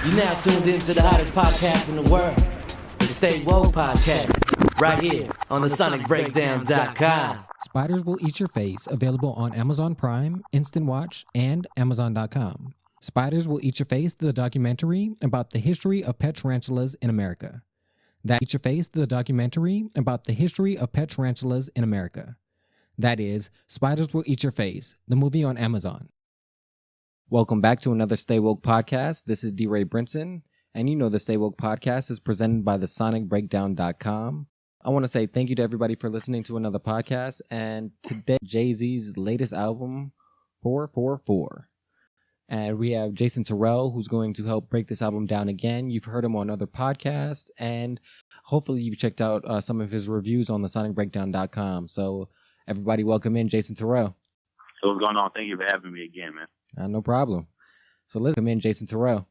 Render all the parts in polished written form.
You're now tuned into the hottest podcast in the world, the Stay Woke Podcast, right here on TheSonicBreakdown.com. Spiders Will Eat Your Face, available on Amazon Prime, Instant Watch, and Amazon.com. Spiders Will Eat Your Face, the documentary about the history of pet tarantulas in America. That Eat Your Face, the documentary about the history of pet tarantulas in America. That is Spiders Will Eat Your Face, the movie on Amazon. Welcome back to another Stay Woke podcast. This is D. Ray Brinson, and you know the Stay Woke podcast is presented by TheSonicBreakdown.com. I want to say thank you to everybody for listening to another podcast, and today Jay-Z's latest album, 444. And we have Jason Terrell, who's going to help break this album down again. You've heard him on other podcasts, and hopefully you've checked out some of his reviews on TheSonicBreakdown.com. So everybody welcome in Jason Terrell. So what's going on? Thank you for having me again, man. No problem. So let's come in Jason Terrell.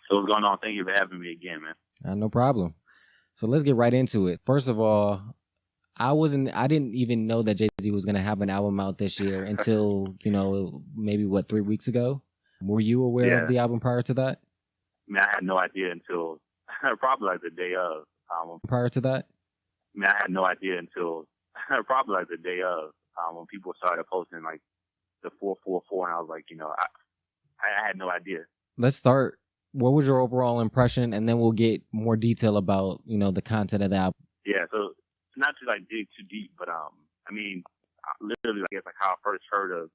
So what's going on? Thank you for having me again, man. No problem. So let's get right into it. First of all, I didn't even know that Jay-Z was going to have an album out this year until, maybe 3 weeks ago. Were you aware of the album prior to that? I mean, I had no idea until probably like the day of. Prior to that? I mean, I had no idea until probably like the day of when people started posting like the 444, and I was like, I had no idea. Let's start. What was your overall impression, and then we'll get more detail about, the content of the album. Yeah, so not to dig too deep, but literally, I guess how I first heard of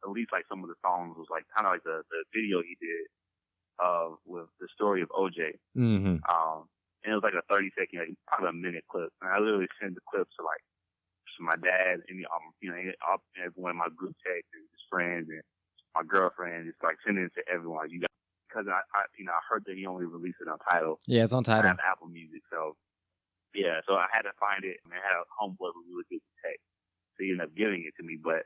at least like some of the songs was like kind of like the video he did with the story of OJ. Mm-hmm. And it was like a 30-second, like probably a minute clip, and I literally sent the clips to my dad and everyone in my group text and his friends and my girlfriend, just like sending it to everyone. Because I heard that he only released it on Tidal. Yeah, it's on Tidal. I have Apple Music, so yeah, so I had to find it. I had a homeboy who really good with tech, so he ended up giving it to me. But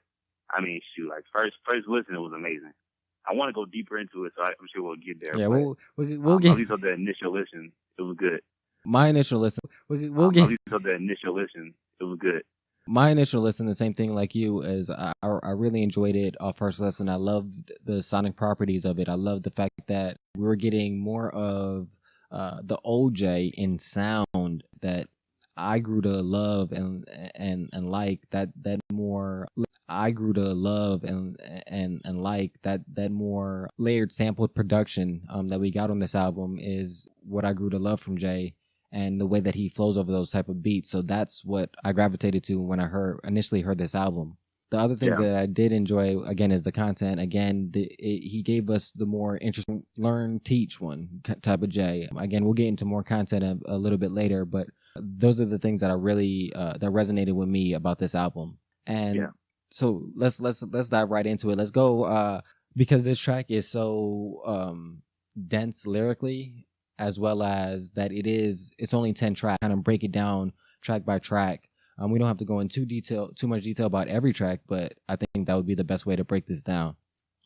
I mean, shoot, like first listen, it was amazing. I want to go deeper into it, so I'm sure we'll get there. Yeah, we'll get. At least of the initial listen, it was good. My initial listen, we'll get. At least of the initial listen, it was good. My initial listen, the same thing like you, is I really enjoyed it off first listen. I loved the sonic properties of it. I loved the fact that we were getting more of the OJ in sound that I grew to love and like that more. I grew to love and like that more layered sampled production that we got on this album is what I grew to love from Jay. And the way that he flows over those type of beats. So that's what I gravitated to when I initially heard this album. The other things that I did enjoy, again, is the content. Again, he gave us the more interesting learn, teach one type of Jay. Again, we'll get into more content a little bit later, but those are the things that I really, that resonated with me about this album. And so let's dive right into it. Let's go, because this track is so dense lyrically, as well as that it's only 10 tracks. Kind of break it down track by track. We don't have to go into too much detail about every track, but I think that would be the best way to break this down.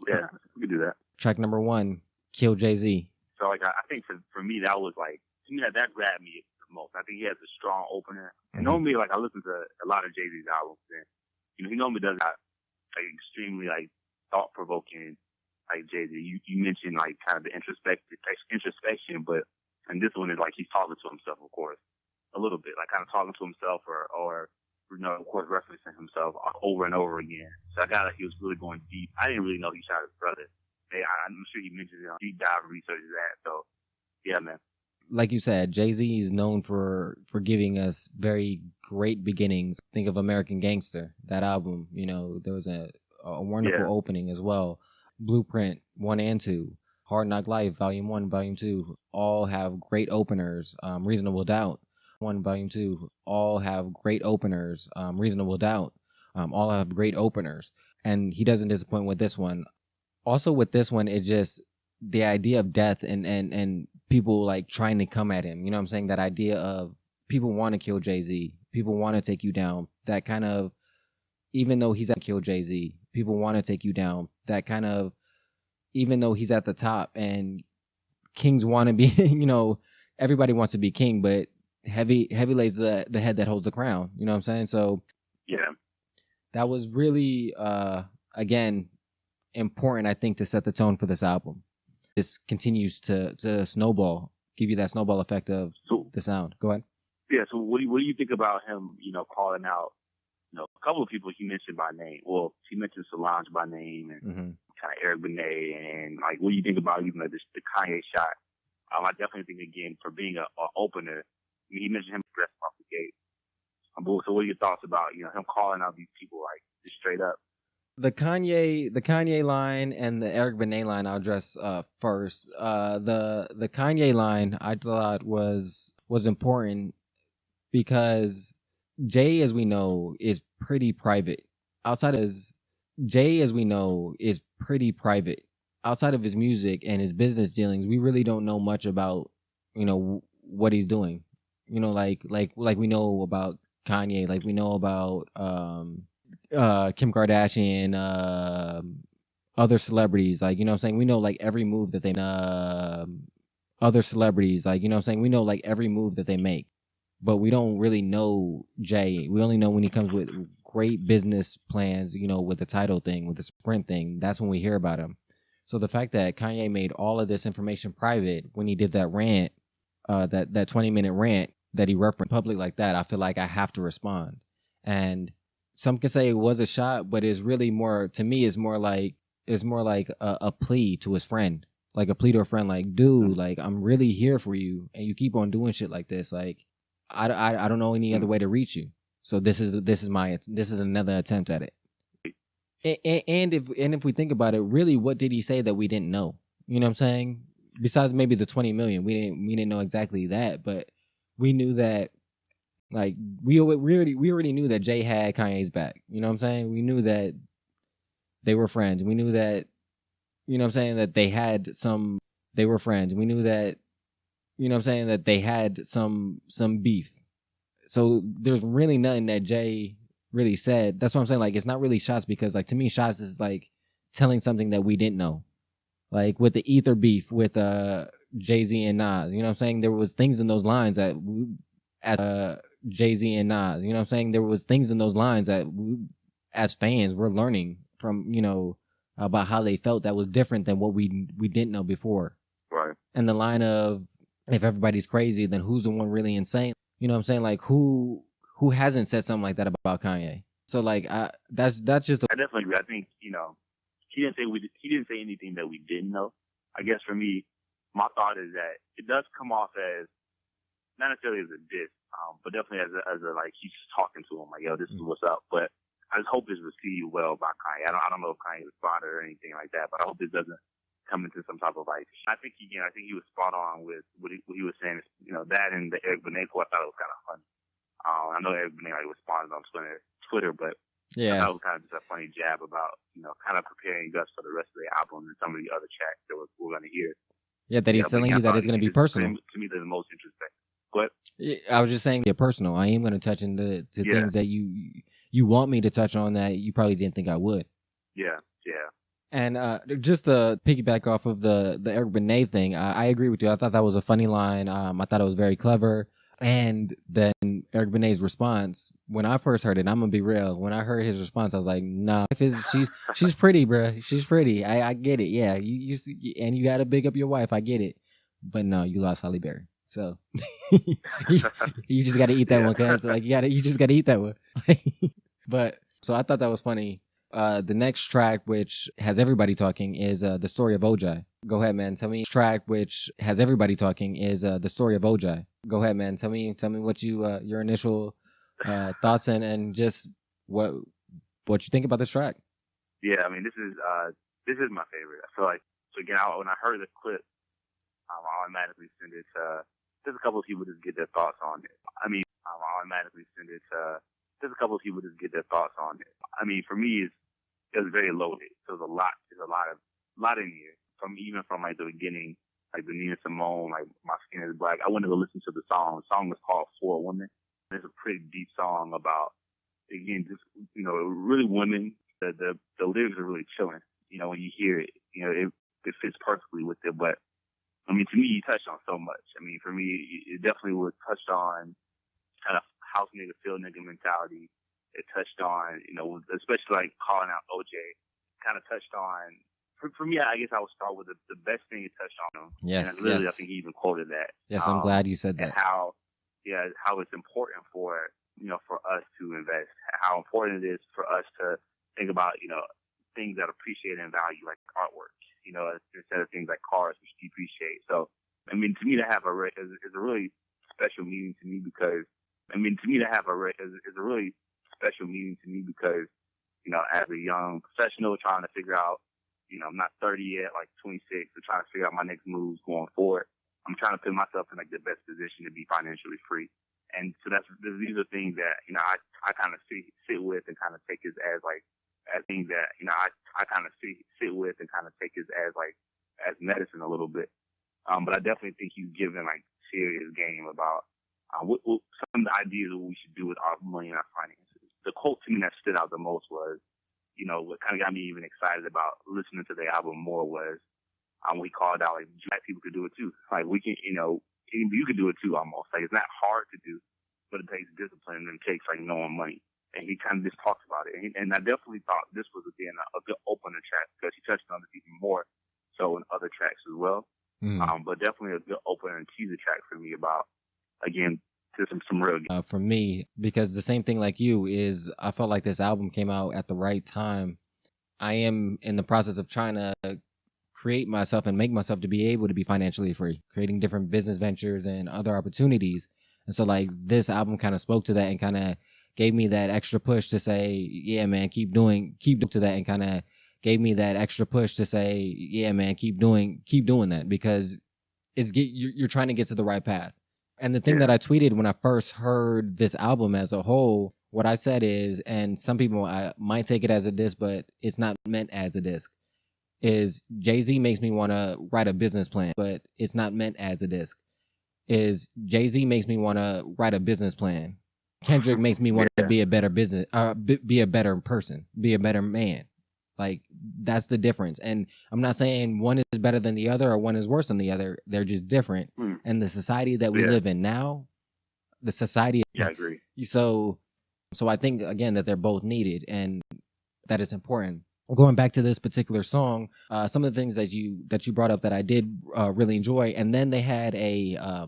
Yeah, we could do that. Track number 1, Kill Jay-Z. So like I think for me that was like that grabbed me the most. I think he has a strong opener. And normally like I listen to a lot of Jay-Z's albums, and he normally does that like extremely like thought provoking. Like Jay-Z, you mentioned like kind of the introspection, but and this one is like he's talking to himself, of course, a little bit, like kind of talking to himself or of course referencing himself over and over again. So I got like he was really going deep. I didn't really know he shot his brother. I'm sure he mentioned it on deep dive research of that. So yeah, man. Like you said, Jay-Z is known for giving us very great beginnings. Think of American Gangster, that album. There was a wonderful opening as well. Blueprint 1 and 2, Hard Knock Life Volume 1, Volume 2, all have great openers. Reasonable Doubt 1, Volume 2, all have great openers. Reasonable Doubt, all have great openers. And he doesn't disappoint with this one. Also with this one, it just the idea of death and people like trying to come at him. You know what I'm saying? That idea of people want to kill Jay-Z, people want to take you down. That kind of, even though he's at kill Jay-Z, people want to take you down. That kind of, even though he's at the top and kings want to be, everybody wants to be king, but heavy lays the head that holds the crown. You know what I'm saying? So yeah, that was really, again, important, I think, to set the tone for this album. this continues to snowball, give you that snowball effect of the sound. Go ahead. Yeah. So what do you think about him? Calling out, a couple of people he mentioned by name. Well, he mentioned Solange by name and kind of Eric Benet, and like, what do you think about even the Kanye shot? I definitely think, again, for being a opener, he mentioned him dressed off the gate. So what are your thoughts about, him calling out these people, like, just straight up? The Kanye line and the Eric Benet line I'll address first. The Kanye line I thought was important because Jay, as we know, is pretty private. Outside of his music and his business dealings, we really don't know much about, what he's doing. Like we know about Kanye, like we know about Kim Kardashian, other celebrities, like, we know like every move that they other celebrities, like, we know like every move that they make. But we don't really know Jay. We only know when he comes with great business plans, with the title thing, with the Sprint thing. That's when we hear about him. So the fact that Kanye made all of this information private when he did that rant, that 20-minute rant that he referenced public like that, I feel like I have to respond. And some can say it was a shot, but it's really more, to me, it's more like a plea to his friend. Like a plea to a friend, like, dude, like, I'm really here for you, and you keep on doing shit like this. Like, I don't know any other way to reach you. So this is another attempt at it. And if we think about it, really, what did he say that we didn't know? You know what I'm saying? Besides maybe the 20 million, we didn't know exactly that, but we knew that, like, we already knew that Jay had Kanye's back. You know what I'm saying? We knew that they were friends. We knew that, that they were friends. We knew that, that they had some beef. So there's really nothing that Jay really said. That's what I'm saying. Like, it's not really shots because, like, to me, shots is like telling something that we didn't know. Like with the Ether beef with Jay-Z and Nas, you know what I'm saying? There was things in those lines that Jay-Z and Nas, you know what I'm saying? There was things in those lines that as fans, we're learning from, about how they felt that was different than what we didn't know before. Right. And the line of, if everybody's crazy, then who's the one really insane? You know what I'm saying? Like, who hasn't said something like that about Kanye? So, like, that's just. I definitely agree. I think, he didn't say anything that we didn't know. I guess for me, my thought is that it does come off as not necessarily as a diss, but definitely as a like, he's just talking to him like, yo, this is what's up. But I just hope it's received well by Kanye. I don't know if Kanye responded or anything like that, but I hope this doesn't come into some type of like. I think he was spot on with what he was saying. That and the Eric Benet quote, I thought it was kind of funny. I know Eric Benet responded on Twitter, but I thought it was kind of just a funny jab about kind of preparing us for the rest of the album and some of the other tracks that we're going to hear. Yeah, that he's telling you that it's going to be personal. To me, they're the most interesting. But I was just saying, yeah, personal. I am going to touch into things that you want me to touch on that you probably didn't think I would. Yeah. And just to piggyback off of the Eric Benet thing, I agree with you. I thought that was a funny line. I thought it was very clever. And then Eric Benet's response, when I first heard it, I'm gonna be real. When I heard his response, I was like, "Nah, she's pretty, bro. She's pretty. I get it. Yeah, you and you gotta big up your wife. I get it. But no, you lost Halle Berry, so you just gotta eat that one, cause like you just gotta eat that one." But so I thought that was funny. The next track, which has everybody talking, is The Story of OJ. Go ahead, man. Tell me. Track, which has everybody talking, is The Story of OJ. Go ahead, man. Tell me what your initial thoughts and just what you think about this track. Yeah, I mean, this is my favorite. I feel like, so again, when I heard the clip, I automatically send it to just a couple of people just get their thoughts on it. I mean, I automatically send it to just a couple of people just get their thoughts on it. I mean, for me, it was very loaded. So there's a lot in here. Even from like the beginning, like the Nina Simone, like My Skin Is Black. I went to go listen to the song. The song was called For a Woman. It's a pretty deep song about, again, just really women. The lyrics are really chilling. When you hear it, it fits perfectly with it. But I mean, to me, he touched on so much. I mean, for me, it definitely was touched on kind of house nigga, field nigga mentality. It touched on, especially like calling out OJ, kind of touched on for me, I guess I would start with the best thing you touched on. Yes, and literally, yes. I think he even quoted that. Yes, I'm glad you said And that. how it's important for for us to invest. How important it is for us to think about things that appreciate and value, like artwork. Instead of things like cars, which depreciate. So, I mean, to me, to have is a really special meaning to me because as a young professional trying to figure out, I'm not 30 yet, like 26, so trying to figure out my next moves going forward. I'm trying to put myself in like the best position to be financially free. And so these are things that, I kind of sit with and kind of take as things that, I kind of sit with and kind of take as medicine a little bit. But I definitely think he's given like serious game about what some of the ideas of what we should do with our money and our finances. The quote to me that stood out the most was, what kind of got me even excited about listening to the album more was we called out like black people could do it too. Like we can, you could do it too almost. Like it's not hard to do, but it takes discipline and it takes like knowing money. And he kind of just talks about it. And I definitely thought this was again a good opener track because he touched on this even more so in other tracks as well. But definitely a good opener and teaser track for me about again. Some real for me, because the same thing like you is I felt like this album came out at the right time. I am in the process of trying to create myself and make myself to be able to be financially free, creating different business ventures and other opportunities. And so like this album kind of spoke to that and kind of gave me that extra push to say, yeah, man, keep doing to that, and kind of gave me that extra push to say, yeah, man, keep doing that, because you're trying to get to the right path. And the thing that I tweeted when I first heard this album as a whole, what I said is, and some people might take it as a diss, but it's not meant as a diss, is Jay-Z makes me want to write a business plan, but it's not meant as a diss. Is Jay-Z makes me want to write a business plan. Kendrick makes me want to be a better be a better person, be a better man. Like, that's the difference. And I'm not saying one is better than the other or one is worse than the other. They're just different. And the society that we live in now, the society. Yeah, I agree. So I think, again, that they're both needed and that is important. Going back to this particular song, some of the things that you brought up that I did really enjoy. And then they had a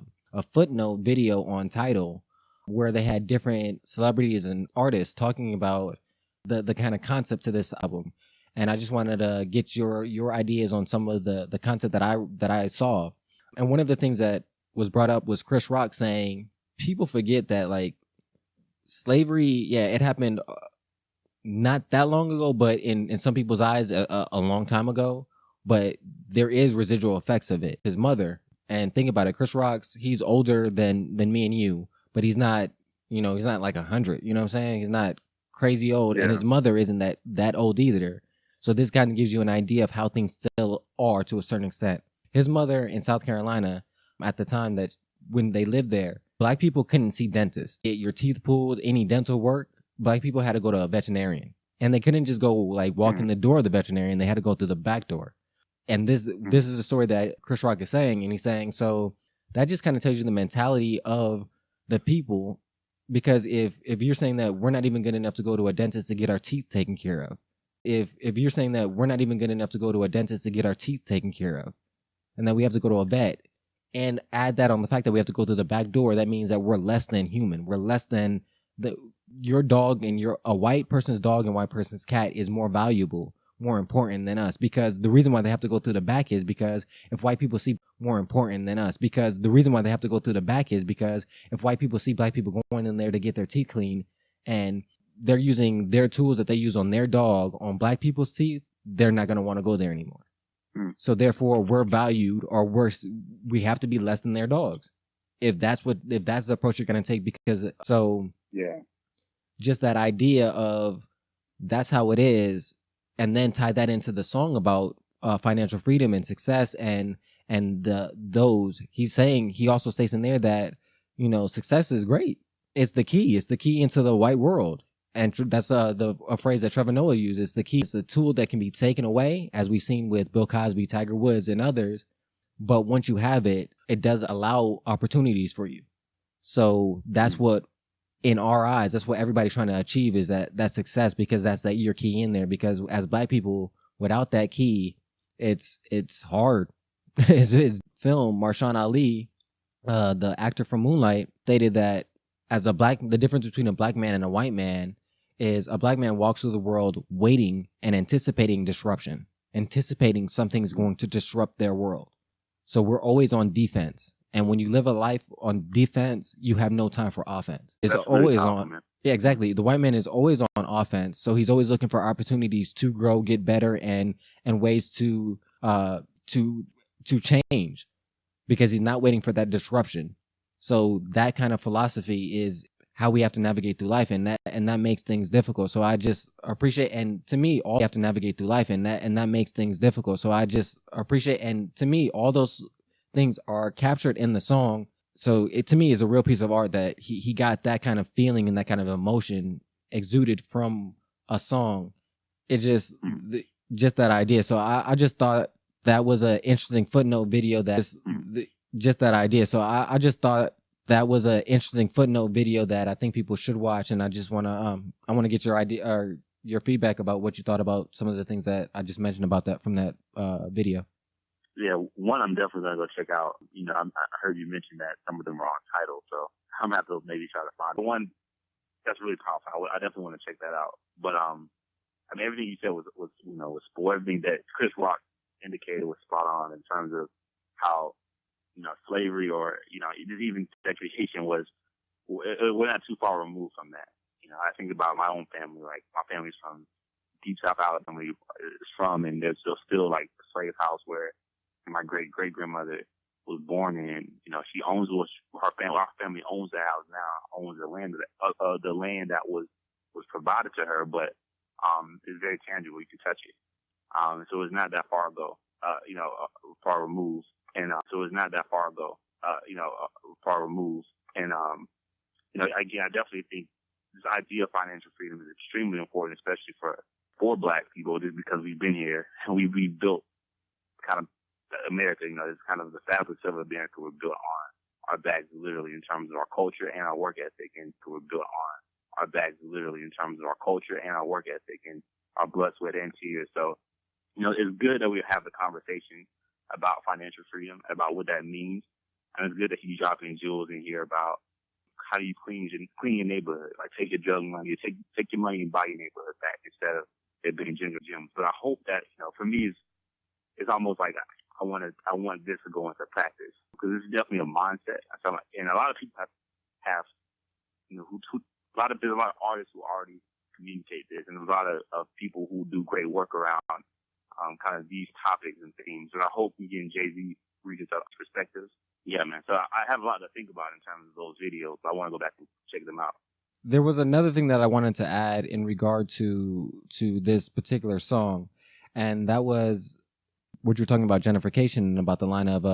footnote video on Tidal where they had different celebrities and artists talking about the kind of concept to this album. And I just wanted to get your ideas on some of the content that I saw. And one of the things that was brought up was Chris Rock saying, people forget that like slavery, it happened not that long ago, but in some people's eyes, a long time ago. But there is residual effects of it. His mother, and think about it, Chris Rock's, he's older than me and you, but he's not, he's not like 100. You know what I'm saying? He's not crazy old, and his mother isn't that old either. So this kind of gives you an idea of how things still are to a certain extent. His mother in South Carolina, at the time that when they lived there, black people couldn't see dentists. Get your teeth pulled, any dental work, black people had to go to a veterinarian. And they couldn't just go like walk in the door of the veterinarian. They had to go through the back door. And this is the story that Chris Rock is saying. And he's saying, so that just kind of tells you the mentality of the people. Because if you're saying that we're not even good enough to go to a dentist to get our teeth taken care of, if you're saying that we're not even good enough to go to a dentist to get our teeth taken care of, and that we have to go to a vet, and add that on the fact that we have to go through the back door, that means that we're less than human. We're less than your dog, and a white person's dog and white person's cat is more valuable, more important than us. Because the reason why they have to go through the back is because if white people see more important than us, because the reason why they have to go through the back is because if white people see black people going in there to get their teeth clean, and they're using their tools that they use on their dog on black people's teeth, they're not going to want to go there anymore. So therefore we're valued, or worse, we have to be less than their dogs. If that's the approach you're going to take, because just that idea of that's how it is, and then tie that into the song about financial freedom and success and those. He also states in there that, success is great. It's the key. It's the key into the white world. And that's a phrase that Trevor Noah uses. The key is a tool that can be taken away, as we've seen with Bill Cosby, Tiger Woods, and others. But once you have it, it does allow opportunities for you. So that's what, in our eyes, that's what everybody's trying to achieve, is that success, because that's that your key in there. Because as black people, without that key, it's hard. His film, Marshawn Ali, the actor from Moonlight, stated that the difference between a black man and a white man is a black man walks through the world waiting and anticipating disruption, anticipating something's going to disrupt their world. So we're always on defense. And when you live a life on defense, you have no time for offense. It's That's always really on. compliment. Yeah, exactly. The white man is always on offense. So he's always looking for opportunities to grow, get better, and ways to change, because he's not waiting for that disruption. So that kind of philosophy is how we have to navigate through life, and that makes things difficult. So I just appreciate, and to me, all we have to navigate through life, and that makes things difficult. So I just appreciate, and to me, all those things are captured in the song. So it, to me, is a real piece of art that he got that kind of feeling and that kind of emotion exuded from a song. It just that idea. So I just thought that was an interesting footnote video. Just that idea. So I just thought that was an interesting footnote video that I think people should watch. And I just want to get your idea or your feedback about what you thought about some of the things that I just mentioned about that from that video. Yeah, one I'm definitely gonna go check out. You know, I heard you mention that some of them are on Tidal, so I'm gonna have to maybe try to find the one that's really powerful. I definitely want to check that out. But I mean, everything you said was sport. Everything that Chris Rock indicated was spot on in terms of how, you know, slavery or, you know, even segregation was. We're not too far removed from that. You know, I think about my own family. Like, my family's from deep South Alabama, is from, and there's still like a slave house where my great grandmother was born in. You know, she owns our family owns the house now, owns the land that was provided to her, but it's very tangible. You can touch it. So it's not that far ago. Far removed, and so it's not that far ago. Far removed, and again, I definitely think this idea of financial freedom is extremely important, especially for Black people, just because we've been here and we built kind of America. You know, it's kind of the fabric of America we're built on our backs, literally, in terms of our culture and our work ethic, and we're built on our backs, literally, in terms of our culture and our work ethic and our blood, sweat, and tears. So, you know, it's good that we have the conversation about financial freedom, about what that means, and it's good that he's dropping jewels in here about how do you clean your neighborhood, like take your drug money, take your money and buy your neighborhood back instead of it being jingle gems. But I hope that, you know, for me, it's almost like I want this to go into practice, because it's definitely a mindset. And a lot of people have you know, there's a lot of artists who already communicate this, and there's a lot of people who do great work around kind of these topics and themes. And I hope we get Jay-Z reaches out perspectives. Yeah, man. So I have a lot to think about in terms of those videos. But I want to go back and check them out. There was another thing that I wanted to add in regard to this particular song, and that was what you're talking about, gentrification, and about the line of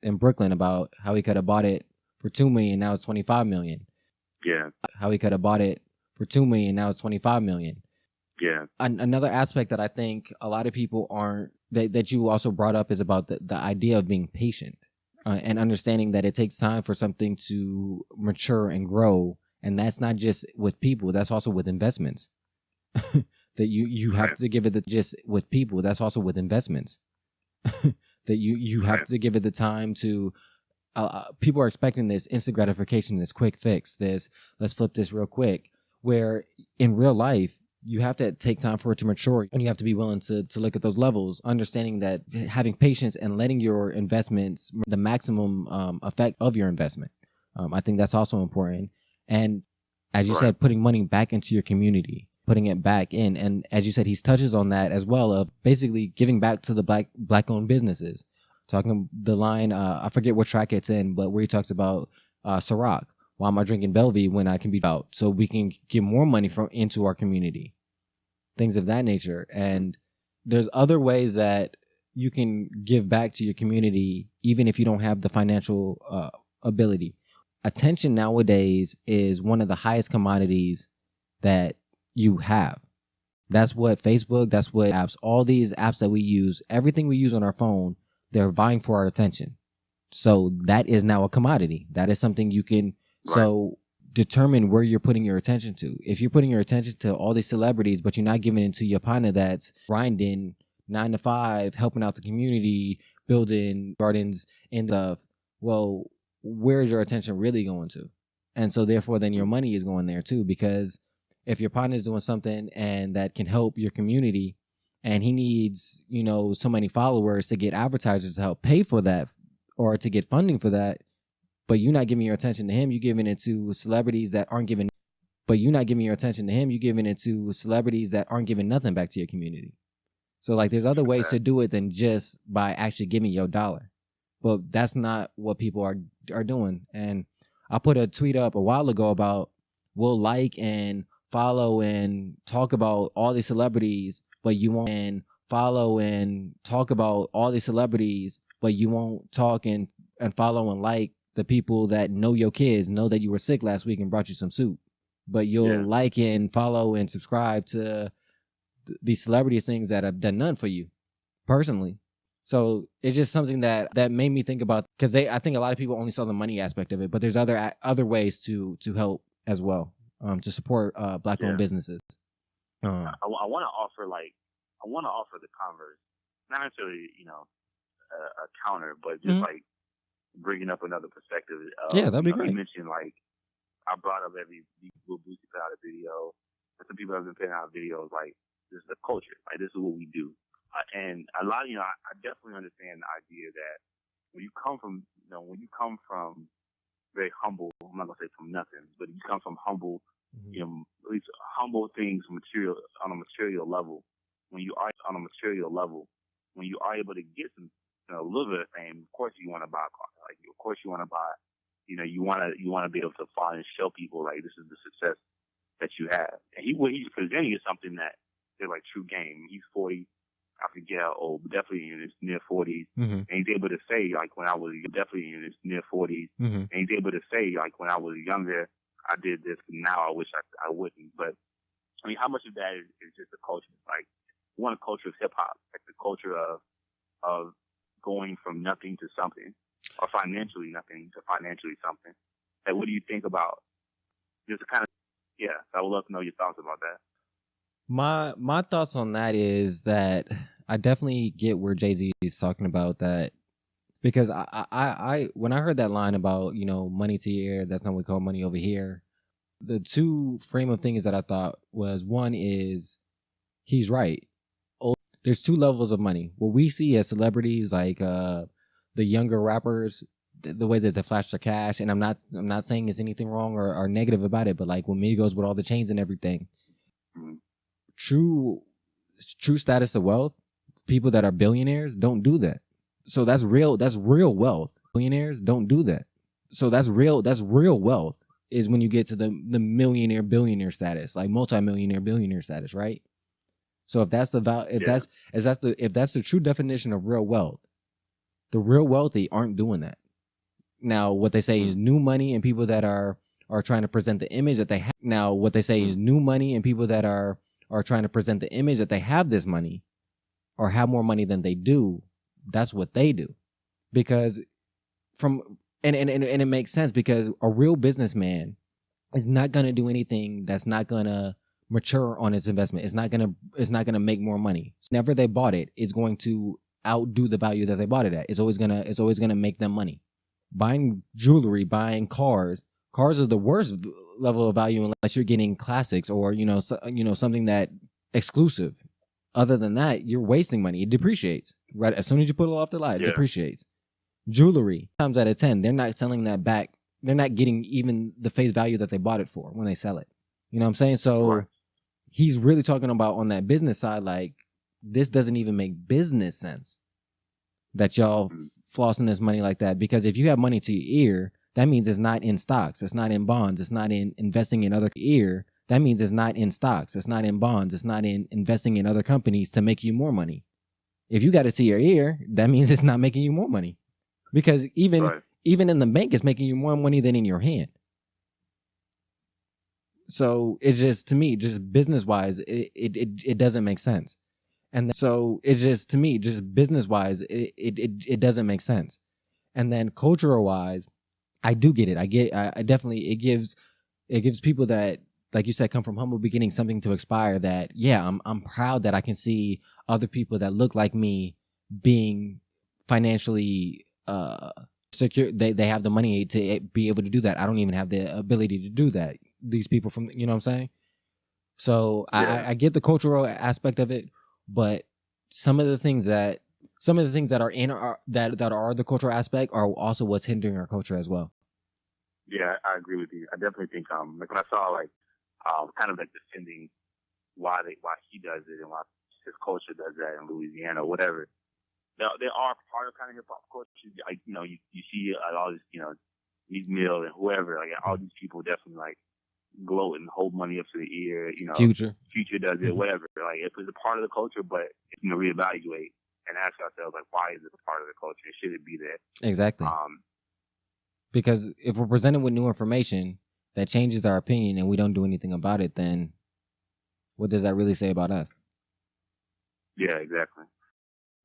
in Brooklyn about how he could have bought it for $2 million, now it's $25 million. Yeah. How he could have bought it for $2 million, now it's $25 million. Yeah. Another aspect that I think a lot of people aren't, that you also brought up, is about the idea of being patient and understanding that it takes time for something to mature and grow. And that's not just with people, that's also with investments. That you have to give it just with people, that's also with investments. That you have to give it the time to people are expecting this instant gratification, this quick fix, this let's flip this real quick, where in real life you have to take time for it to mature, and you have to be willing to look at those levels, understanding that having patience and letting your investments the maximum effect of your investment. I think that's also important. And as you said, putting money back into your community, putting it back in. And as you said, he touches on that as well, of basically giving back to the black owned businesses. Talking the line, I forget what track it's in, but where he talks about Ciroc. Why am I drinking Bellevue when I can be out? So we can get more money into our community. Things of that nature. And there's other ways that you can give back to your community, even if you don't have the financial ability. Attention nowadays is one of the highest commodities that you have. That's what Facebook, that's what apps, all these apps that we use, everything we use on our phone, they're vying for our attention. So that is now a commodity. That is something you can, so determine where you're putting your attention to. If you're putting your attention to all these celebrities, but you're not giving it to your partner that's grinding 9 to 5, helping out the community, building gardens and stuff. Well, where's your attention really going to? And so therefore then your money is going there too, because if your partner is doing something and that can help your community and he needs, so many followers to get advertisers to help pay for that or to get funding for that, but you're not giving your attention to him, you're giving it to celebrities that aren't giving nothing back to your community. So like there's other ways to do it than just by actually giving your dollar. But that's not what people are doing. And I put a tweet up a while ago about we'll like and follow and talk about all these celebrities, but you won't follow and talk about all these celebrities, but you won't talk and follow and like the people that know your kids, know that you were sick last week and brought you some soup. But you'll like and follow and subscribe to these celebrities things that have done none for you personally. So it's just something that made me think about, because I think a lot of people only saw the money aspect of it, but there's other ways to help as well, to support Black-owned businesses. I want to offer the converse, not necessarily a counter, but just like bringing up another perspective. That'd be great. You mentioned like I brought up every Will Boosie put out a video, and some people have been putting out videos like this is the culture, like this is what we do. And a lot of, I definitely understand the idea that when you come from very humble, I'm not going to say from nothing, but you come from humble, at least humble things, on a material level. When you are on a material level, when you are able to get some, a little bit of fame, of course you want to buy a car. Like, of course you want to buy, you want to be able to find and show people like this is the success that you have. And what he's presenting is something that they're like true game. He's 40. I forget how old, but definitely in his near 40s. And he's able to say, like, when I was definitely in his near 40s, and he's able to say, like, when I was younger, I did this, and now I wish I wouldn't. But, I mean, how much of that is just the culture? Like, one culture of hip-hop, like the culture of going from nothing to something, or financially nothing to financially something. Like, what do you think about just kind of, I would love to know your thoughts about that. My thoughts on that is that I definitely get where Jay-Z is talking about that, because I when I heard that line about, money to your ear, that's not what we call money over here. The two frame of things that I thought was, one is he's right. There's two levels of money. What we see as celebrities, like the younger rappers, the way that they flash their cash, and I'm not saying there's anything wrong or negative about it, but like when Migos with all the chains and everything. True status of wealth, people that are billionaires don't do that. So that's real wealth. Billionaires don't do that. So that's real wealth, is when you get to the millionaire billionaire status, like multimillionaire billionaire status, right? So if that's the true definition of real wealth, the real wealthy aren't doing that. Now what they say is new money and people that are trying to present the image that they have. Now what they say is new money and people that are trying to present the image that they have this money or have more money than they do. That's what they do. Because and it makes sense, because a real businessman is not going to do anything that's not going to mature on its investment. It's not going to make more money. Whenever they bought it, it's going to outdo the value that they bought it at. It's always going to make them money. Buying jewelry, buying cars are the worst level of value unless you're getting classics or something that exclusive. Other than that, you're wasting money. It depreciates right as soon as you put it off the lot. It depreciates. Jewelry, times out of 10, they're not selling that back. They're not getting even the face value that they bought it for when they sell it. You know what I'm saying? So he's really talking about on that business side, like, this doesn't even make business sense that y'all flossing this money like that. Because if you have money to your ear, that means it's not in stocks. It's not in bonds. It's not in investing in other ear. That means it's not in stocks. It's not in bonds. It's not in investing in other companies to make you more money. If you got it to your ear, that means it's not making you more money. Because even in the bank, it's making you more money than in your hand. So it's just, to me, just business wise, it doesn't make sense. And so it's just, to me, just business wise, it doesn't make sense. And then cultural wise, I do get it. I definitely, it gives people that like you said, come from humble beginnings, something to aspire. That I'm proud that I can see other people that look like me being financially secure. They have the money to be able to do that. I don't even have the ability to do that. These people from, you know what I'm saying? So I get the cultural aspect of it, but some of the things that are in that are the cultural aspect are also what's hindering our culture as well. Yeah, I agree with you. I definitely think like when I saw like kind of like defending why he does it and why his culture does that in Louisiana or whatever. They are part of kind of hip hop culture. Like, you know, you see all this, you know, Meek Mill and whoever, like all these people definitely like gloat and hold money up to the ear. You know, Future does it, whatever. Like if it's a part of the culture, but you know, reevaluate and ask ourselves like, why is it a part of the culture? Should it be there? Exactly. Because if we're presented with new information that changes our opinion and we don't do anything about it, then what does that really say about us? Yeah, exactly.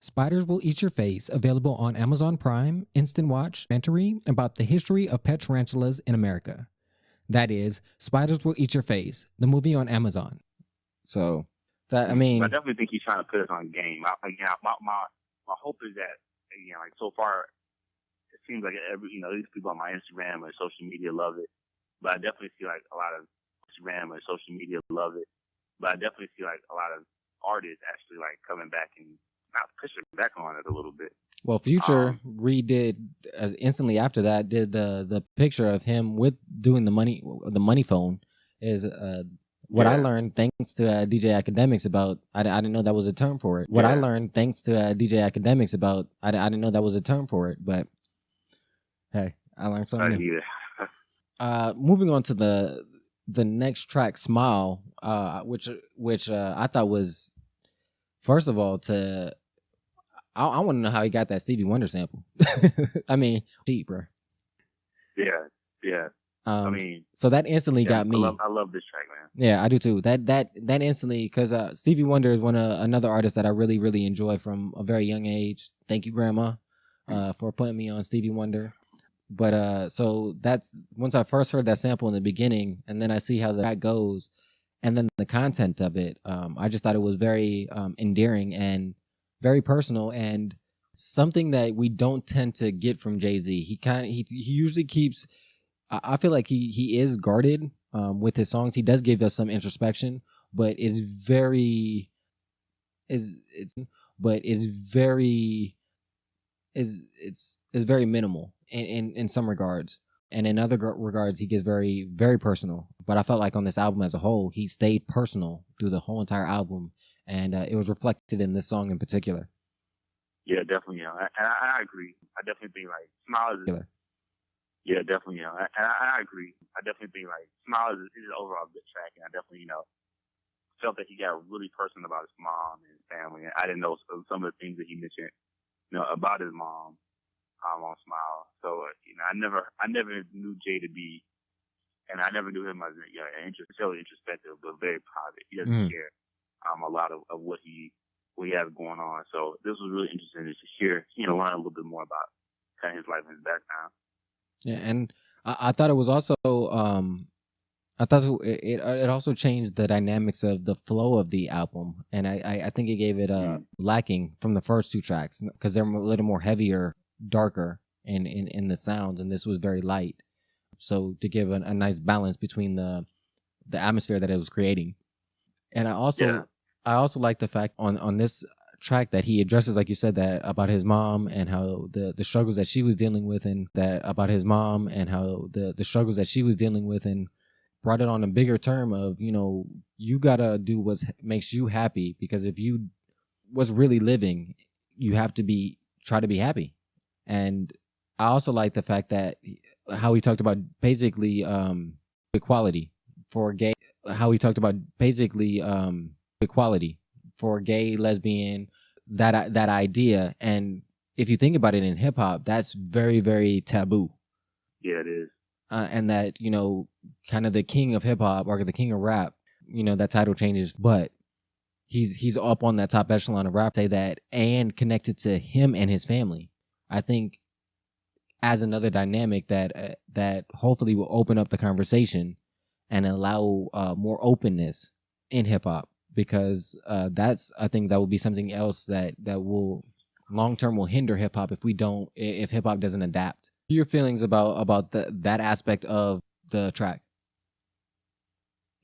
Spiders Will Eat Your Face, available on Amazon Prime, Instant Watch, documentary about the history of pet tarantulas in America. That is, Spiders Will Eat Your Face, the movie on Amazon. So, that, I mean... I definitely think he's trying to put us on game. My hope is that, again, like so far, it seems like these people on my Instagram or social media love it. But I definitely see like a lot of Instagram or social media love it. But I definitely see like a lot of artists actually like coming back and not pushing back on it a little bit. Well, Future redid instantly after that, did the picture of him with doing the money phone is what I learned thanks to DJ Academics about. I didn't know that was a term for it. What I learned thanks to DJ Academics about. I didn't know that was a term for it, but hey, I learned something new. Moving on to the next track, Smile, which I thought was, first of all, I want to know how he got that Stevie Wonder sample. I mean, cheap, bro. Yeah. I mean, so that instantly got me. I love this track, man. Yeah, I do too. That instantly, because Stevie Wonder is another artist that I really, really enjoy from a very young age. Thank you, Grandma, for putting me on Stevie Wonder. But so that's once I first heard that sample in the beginning, and then I see how that goes, and then the content of it. I just thought it was very endearing and very personal, and something that we don't tend to get from Jay-Z. He usually keeps. I feel like he is guarded with his songs. He does give us some introspection, but it's very minimal in some regards, and in other regards he gets very, very personal. But I felt like on this album as a whole, he stayed personal through the whole entire album, and it was reflected in this song in particular. Yeah, definitely. And I agree. I definitely think like Smile is. Yeah, definitely. And I agree. I definitely think like Smile is an overall good track, and I definitely felt that he got really personal about his mom and his family. And I didn't know some of the things that he mentioned, about his mom on Smile. So I never knew Jay to be, and I never knew him as necessarily introspective, but very private. He doesn't care a lot of what he has going on. So this was really interesting to hear, learn a little bit more about kind of his life and his background. Yeah, and I thought it was also it also changed the dynamics of the flow of the album, and I think it gave it lacking from the first two tracks because they're a little more heavier, darker in the sounds, and this was very light. So to give a nice balance between the atmosphere that it was creating, and I also like the fact on this track that he addresses, like you said, that about his mom and how the struggles that she was dealing with, and that about his mom and how the struggles that she was dealing with, and brought it on a bigger term of, you gotta do what makes you happy, because if you was really living, you have to try to be happy. And I also like the fact that how he talked about basically equality for gay, equality for gay, lesbian, that idea. And if you think about it in hip hop, that's very, very taboo. Yeah, it is. And that, kind of the king of hip hop or the king of rap, that title changes, but he's up on that top echelon of rap, say that, and connected to him and his family. I think as another dynamic that hopefully will open up the conversation and allow more openness in hip hop, because I think that will be something else that will long term will hinder hip hop if hip hop doesn't adapt. Your feelings about that aspect of the track?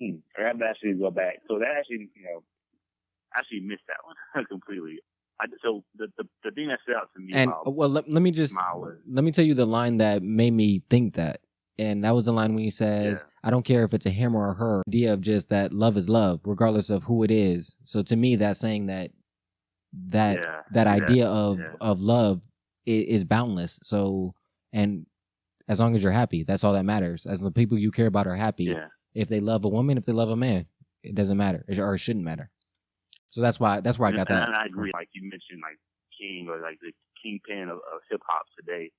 I have to actually go back. So that actually, I actually missed that one completely. So the thing that stood out to me, and let me tell you the line that made me think that. And that was the line when he says, I don't care if it's a him or a her. The idea of just that love is love, regardless of who it is. So to me, that's saying that idea of love is boundless. So, and as long as you're happy, that's all that matters. As the people you care about are happy. If they love a woman, if they love a man, it doesn't matter, or it shouldn't matter. So that's where I got that. And I agree. Like you mentioned, like King, or like the kingpin of hip hop today,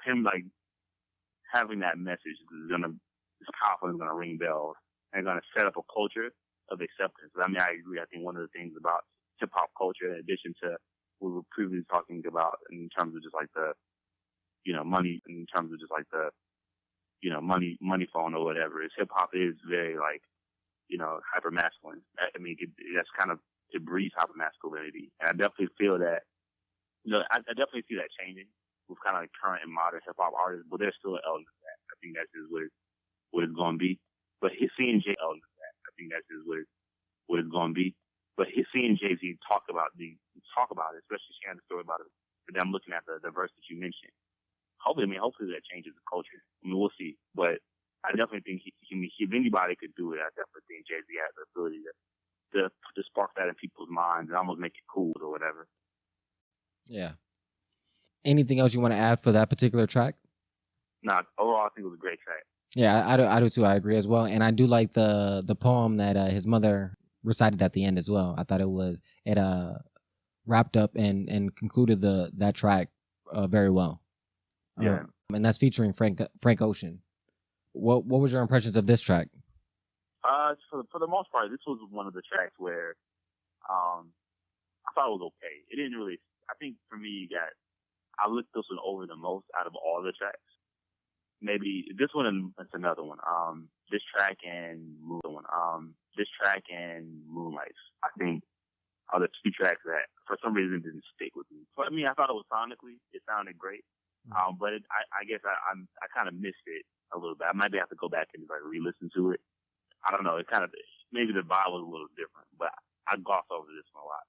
him like having that message is powerful, and gonna ring bells, and gonna set up a culture of acceptance. I mean, I agree. I think one of the things about hip hop culture, in addition to what we were previously talking about in terms of just like the, money, in terms of just like the, money phone or whatever, is hip hop is very like, hyper masculine. I mean, that's kind of, it breeds hyper masculinity, and I definitely feel that. I definitely see that changing with kind of like current and modern hip hop artists, but there's still an element of that. I think that's just what it's going to be. But seeing Jay element of that, I think that's just what it's going to be. But seeing Jay-Z talk about it, especially sharing the story about it, and I'm looking at the verse that you mentioned. Hopefully that changes the culture. I mean, we'll see. But I definitely think if anybody could do it, I definitely think Jay-Z has the ability to spark that in people's minds and almost make it cool or whatever. Yeah. Anything else you want to add for that particular track? No, overall, I think it was a great track. Yeah, I do too. I agree as well, and I do like the poem that his mother recited at the end as well. I thought it wrapped up and concluded that track very well. Yeah, and that's featuring Frank Ocean. What was your impressions of this track? For the most part, this was one of the tracks where I thought it was okay. It didn't really. I think for me, I looked this one over the most out of all the tracks. Maybe this one and it's another one. This track and Moonlight. I think are the two tracks that for some reason didn't stick with me. But I mean, I thought it was sonically, it sounded great. But I guess I kind of missed it a little bit. I might have to go back and like re-listen to it. I don't know. It kind of, maybe the vibe was a little different, but I glossed over this one a lot.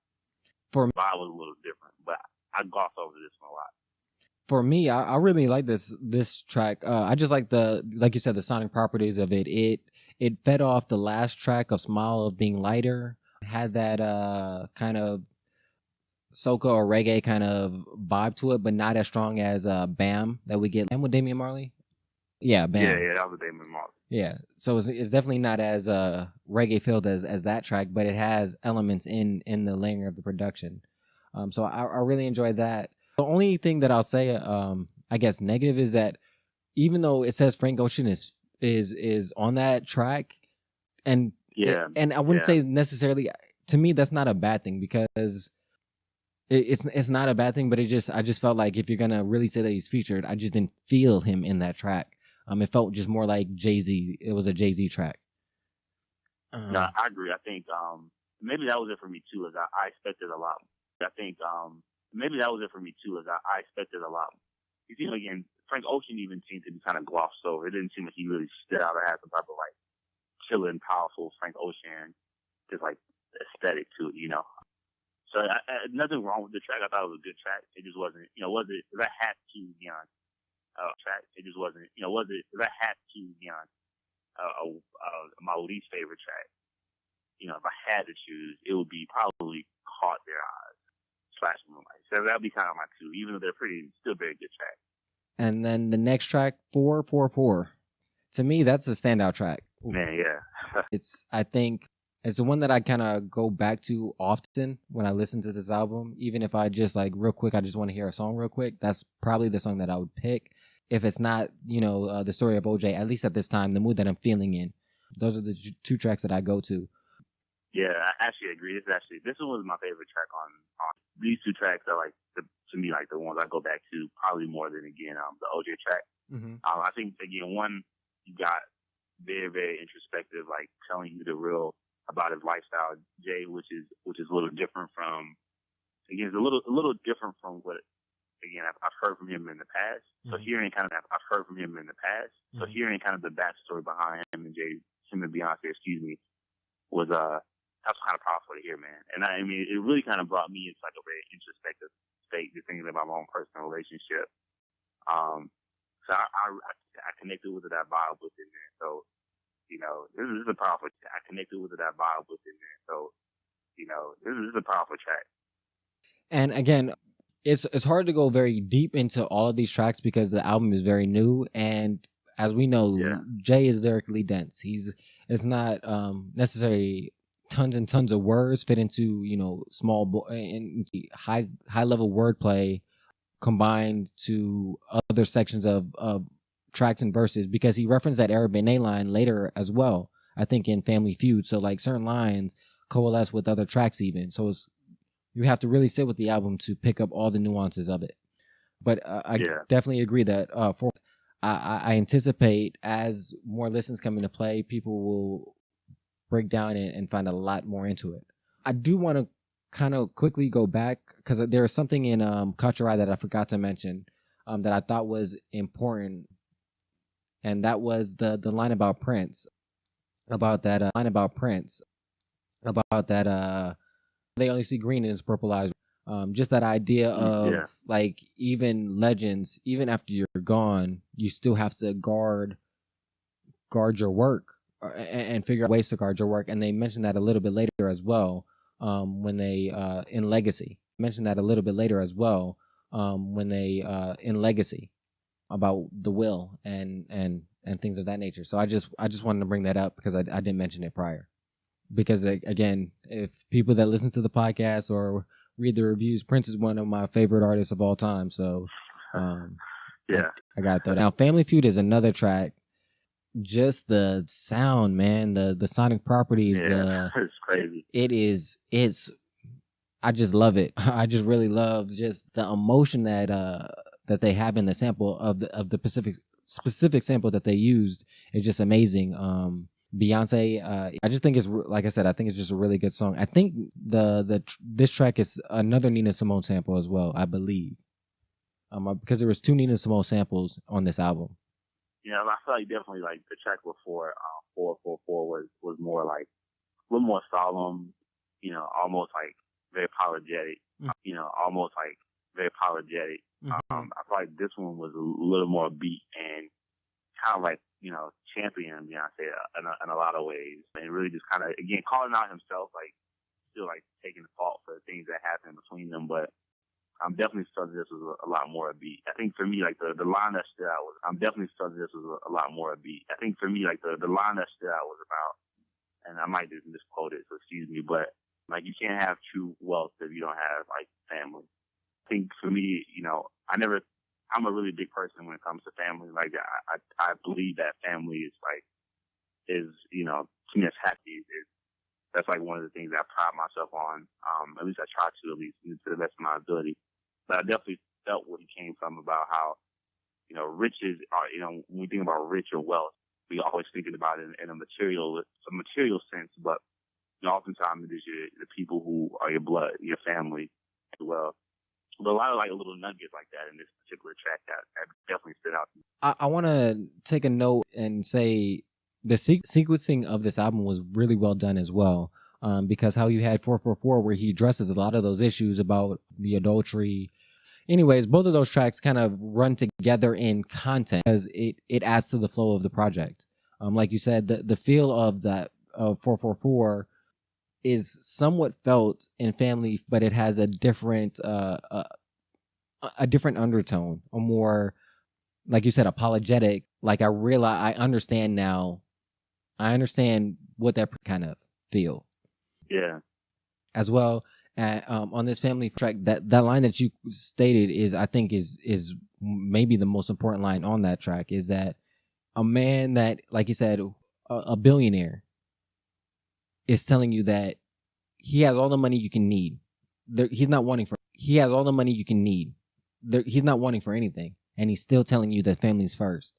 For me, I really like this track. I just like like you said, the sonic properties of it. It fed off the last track of Smile of being lighter. Had that kind of soca or reggae kind of vibe to it, but not as strong as Bam that we get. And with Damian Marley? Yeah, Bam. Yeah, that was Damian Marley. Yeah, so it's definitely not as reggae filled as that track, but it has elements in the layering of the production. So I really enjoyed that. The only thing that I'll say, I guess negative, is that even though it says Frank Ocean is on that track, and I wouldn't say necessarily, to me that's not a bad thing, because it's not a bad thing, but I just felt like if you're gonna really say that he's featured, I just didn't feel him in that track. It felt just more like Jay-Z. It was a Jay-Z track. No, I agree. I think maybe that was it for me too. As I expected a lot. I think maybe that was it for me too. As I expected a lot. You see, again, Frank Ocean even seemed to be kind of glossed over. It didn't seem like he really stood out or had some type of like killer and powerful Frank Ocean, just like aesthetic to it, So nothing wrong with the track. I thought it was a good track. It just wasn't, if I had to be on track, it just wasn't, if I had to be on my least favorite track, if I had to choose, it would be probably Caught Their Eyes / Moonlight. So that would be kind of my two, even though they're still very good tracks. And then the next track, 444. To me, that's a standout track. Man, yeah. I think it's the one that I kind of go back to often when I listen to this album. Even if I just like real quick, I just want to hear a song real quick. That's probably the song that I would pick. If it's not, the story of OJ, at least at this time, the mood that I'm feeling in. Those are the two tracks that I go to. Yeah, I actually agree. This one was my favorite track on these two tracks are like to me like the ones I go back to probably more than again the OJ track. Mm-hmm. I think again one you got very, very introspective, like telling you the real about his lifestyle, Jay, which is a little different from, again, it's a little different from what, again, I've heard from him in the past. So hearing kind of the backstory behind him and Beyonce, was that's kind of powerful to hear, man. And I mean, it really kind of brought me into like a very introspective state, just thinking about my own personal relationship. So I connected with that vibe within there. So, this is a powerful. I connected with that vibe within there. So, this is a powerful track. And again, it's hard to go very deep into all of these tracks because the album is very new, and as we know, Jay is lyrically dense. It's not necessarily tons and tons of words fit into small and high level wordplay combined to other sections of tracks and verses, because he referenced that Eric Benet line later as well, I think in Family Feud. So like certain lines coalesce with other tracks even. So you have to really sit with the album to pick up all the nuances of it. But I definitely agree that I anticipate as more listens come into play, people will break down and find a lot more into it. I do want to kind of quickly go back because there is something in Caught Your Eye that I forgot to mention that I thought was important, and that was the line about Prince, about that they only see green in his purple eyes. Just that idea of like, even legends, even after you're gone, you still have to guard your work and figure out ways to guard your work. And they mentioned that a little bit later as well, when they in Legacy. Mentioned that a little bit later as well, when they in Legacy, about the will and things of that nature. So I just wanted to bring that up because I didn't mention it prior. Because again, if people that listen to the podcast or read the reviews, Prince is one of my favorite artists of all time. So, I got that. Now, Family Feud is another track. Just the sound, man, the sonic properties. It's crazy. I just love it. I just really love just the emotion that they have in the sample of the specific sample that they used. It's just amazing. Beyonce, I just think it's, like I said, I think it's just a really good song. I think this track is another Nina Simone sample as well, I believe, because there was 2 Nina Simone samples on this album. Yeah, I feel like definitely like the track before 444 was more like a little more solemn, almost like very apologetic, almost like very apologetic. I feel like this one was a little more beat and kind of like, champion Beyonce in a lot of ways, and really just kind of, again, calling out himself, like still like taking the fault for the things that happened between them. But I'm definitely starting this was a lot more upbeat. I think for me, like the line that stood out was, I'm definitely starting this was a lot more upbeat. I think for me, like the line that stood out was about, and I might just misquote it, so excuse me, but like, you can't have true wealth if you don't have like family. I think for me, I'm a really big person when it comes to family. Like, I believe that family is to me, it's happy. That's like one of the things I pride myself on. At least I try to, at least to the best of my ability. But I definitely felt where he came from about how, riches are, when we think about rich or wealth, we always thinking about it in a material sense. But oftentimes it is the people who are your blood, your family as well. But a lot of like little nuggets like that in this particular track that definitely stood out to me. I want to take a note and say the sequencing of this album was really well done as well, because how you had 444 where he addresses a lot of those issues about the adultery. Anyways, both of those tracks kind of run together in content because it adds to the flow of the project. Like you said, the feel of that of 444 is somewhat felt in Family, but it has a different undertone, a more, like you said, apologetic. Like, I understand now. I understand what that kind of feel. Yeah. As well, on this Family track, that line that you stated is, I think, is maybe the most important line on that track, is that a man that, like you said, a billionaire, is telling you that he has all the money you can need. He has all the money you can need. He's not wanting for anything. And he's still telling you that family's first.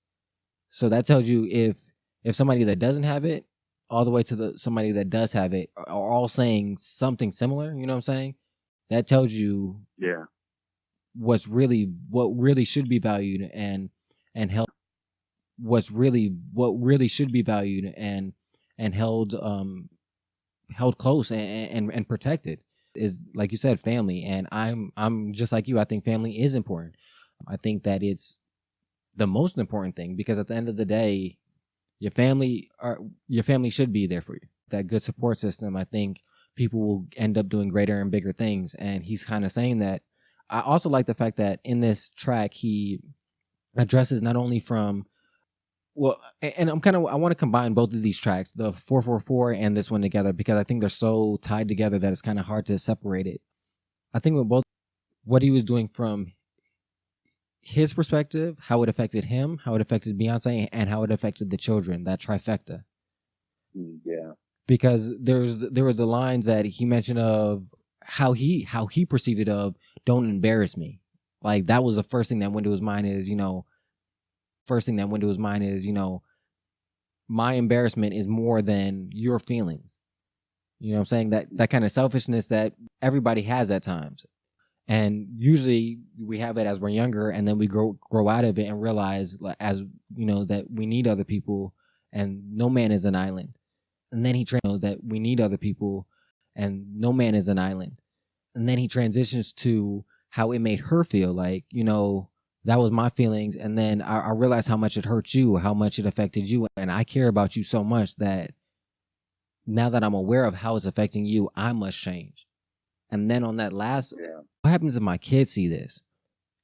So that tells you if if somebody that doesn't have it, all the way to somebody that does have it, are all saying something similar, you know what I'm saying? That tells you what really should be valued and held, what really should be valued and held close and protected is, like you said, family. And I'm just like you. I think family is important. I think that it's the most important thing, because at the end of the day, your family should be there for you. That good support system, I think people will end up doing greater and bigger things. And he's kind of saying that. I also like the fact that in this track, he addresses not only from, and I want to combine both of these tracks, the 444 and this one together, because I think they're so tied together that it's kind of hard to separate it. I think with both, what he was doing from his perspective, how it affected him, how it affected Beyonce, and how it affected the children, that trifecta. Yeah. Because there was the lines that he mentioned of how he perceived it of, don't embarrass me. Like, that was the first thing that went to his mind is, my embarrassment is more than your feelings. You know what I'm saying? That kind of selfishness that everybody has at times. And usually we have it as we're younger, and then we grow out of it and realize, as you know, that we need other people and no man is an island. And then he that we need other people and no man is an island. And then he transitions to how it made her feel, like, that was my feelings. And then I realized how much it hurt you, how much it affected you. And I care about you so much that now that I'm aware of how it's affecting you, I must change. And then on that last, what happens if my kids see this?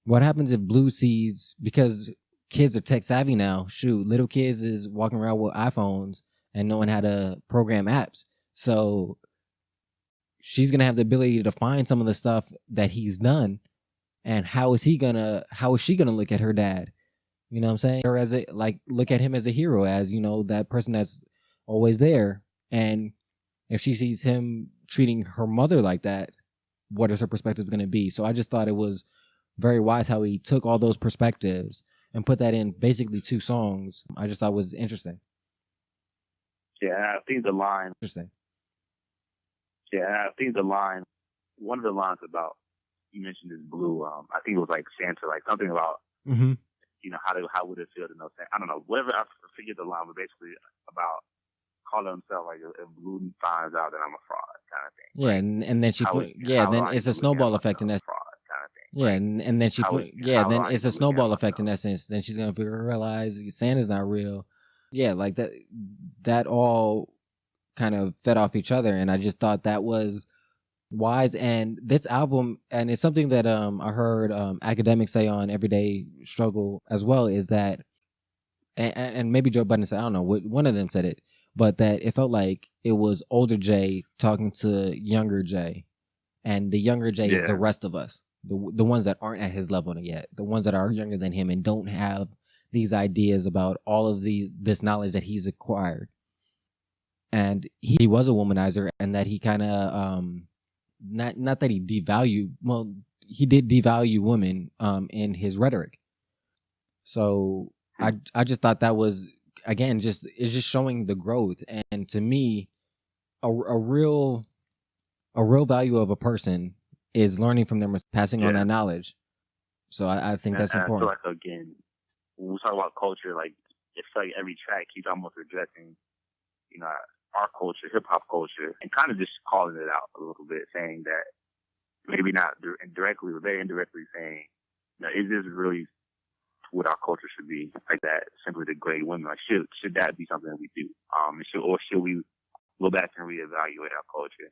What happens if Blue sees, because kids are tech savvy now, little kids is walking around with iPhones and knowing how to program apps. So she's going to have the ability to find some of the stuff that he's done. And how is she going to look at her dad? You know what I'm saying? Or look at him as a hero, as, that person that's always there. And if she sees him treating her mother like that, what is her perspective going to be? So I just thought it was very wise how he took all those perspectives and put that in basically 2 songs. I just thought it was interesting. Yeah, I think the line. Interesting. Yeah, I think the line. One of the lines about, you mentioned is Blue. I think it was like Santa, like something about, how would it feel to know Santa? I don't know, whatever. I forget the line, but basically about calling himself, like, if Blue finds out that I'm a fraud, kind of thing. Yeah, right? and then then it's a snowball effect in that. Fraud, kind of thing. Yeah, right? and then then it's a snowball effect in essence. Then she's gonna realize Santa's not real. Yeah, like that all kind of fed off each other, and I just thought that was wise. And this album, and it's something that I heard academics say on Everyday Struggle as well, is that, and maybe Joe Budden said, I don't know, one of them said it, but that it felt like it was older Jay talking to younger Jay, and the younger Jay is the rest of us, the ones that aren't at his level yet, the ones that are younger than him and don't have these ideas about all of this knowledge that he's acquired. And he was a womanizer, and that he kind of not that he devalued, well, he did devalue women in his rhetoric. So I just thought that was, again, it's just showing the growth. And to me, a real value of a person is learning from them, passing on that knowledge. So I think that's important. I feel like, again, when we talk about culture, like, it's like every track he's almost addressing, our culture, hip hop culture, and kind of just calling it out a little bit, saying that maybe not directly, but very indirectly saying, is this really what our culture should be? Like, that simply degrade women? Like, should that be something that we do? Should we go back and reevaluate our culture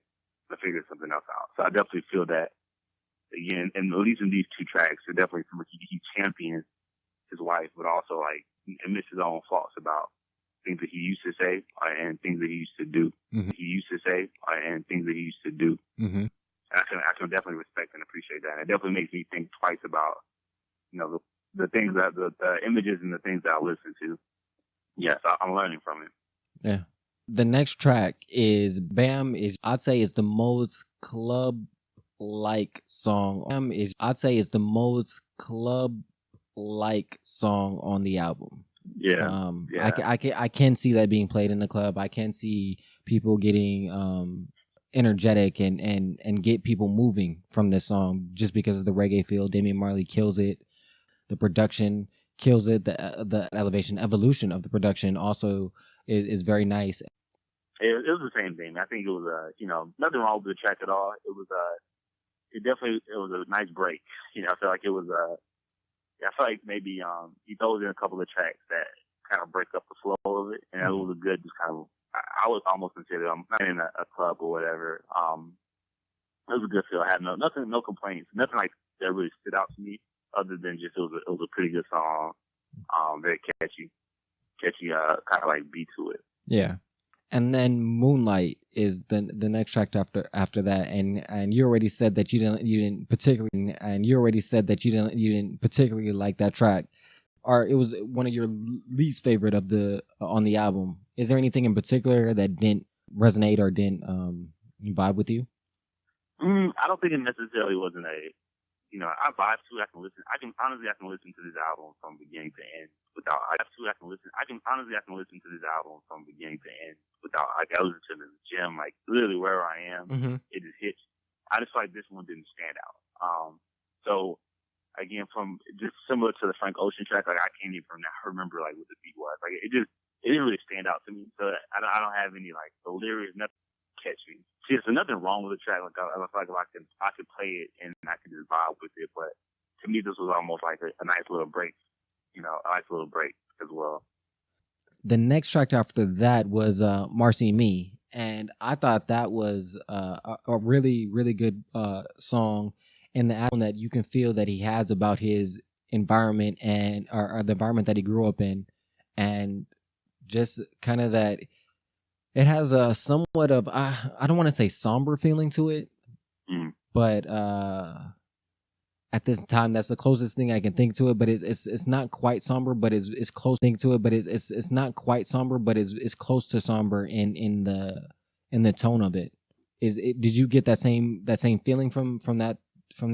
to figure something else out? So I definitely feel that, again, and at least in these 2 tracks, it definitely feels like he champions his wife, but also, like, admits his own faults about things that he used to say and things that he used to do. Mm-hmm. He used to say and things that he used to do. Mm-hmm. And I can definitely respect and appreciate that. And it definitely makes me think twice about, the things that the images and the things that I listen to. Yes, I'm learning from it. Yeah. The next track is Bam. I'd say it's the most club-like song. I'd say it's the most club-like song on the album. I can see that being played in the club. I can see people getting energetic and get people moving from this song just because of the reggae feel. Damian Marley kills it. The production kills it. The evolution of the production also is very nice. It was the same thing. I think it was nothing wrong with the track at all. It was it was a nice break. I feel like it was I feel like maybe he throws in a couple of tracks that kind of break up the flow of it, and it was a good just kind of. I would almost consider I'm not in a club or whatever. It was a good feel. I had no complaints, nothing like that really stood out to me, other than just it was a pretty good song, very catchy, kind of like beat to it. Yeah. And then Moonlight is the next track after that, and you already said that you didn't particularly like that track, or it was one of your least favorite on the album. Is there anything in particular that didn't resonate or didn't vibe with you? I don't think it necessarily wasn't I vibe to it. I can listen to this album from beginning to end without. I can listen to this album from beginning to end without. Like I listen to it in the gym, like literally wherever I am, it just hits. I just feel like this one didn't stand out. So again, from just similar to the Frank Ocean track, like I can't even remember like what the beat was. Like it didn't really stand out to me. So I don't have any like the lyrics, nothing catch me. See, there's nothing wrong with the track. Like I feel like I could play it and I could just vibe with it. But to me, this was almost like a nice little break. A nice little break as well. The next track after that was Marcy Me, and I thought that was a really, really good song in the album that you can feel that he has about his environment and or the environment that he grew up in, and just kind of that it has a somewhat of I don't want to say somber feeling to it, but at this time that's the closest thing I can think to it. But it's not quite somber, but it's close thing to it. But it's not quite somber, but it's close to somber in the tone of it. Did you get that same feeling from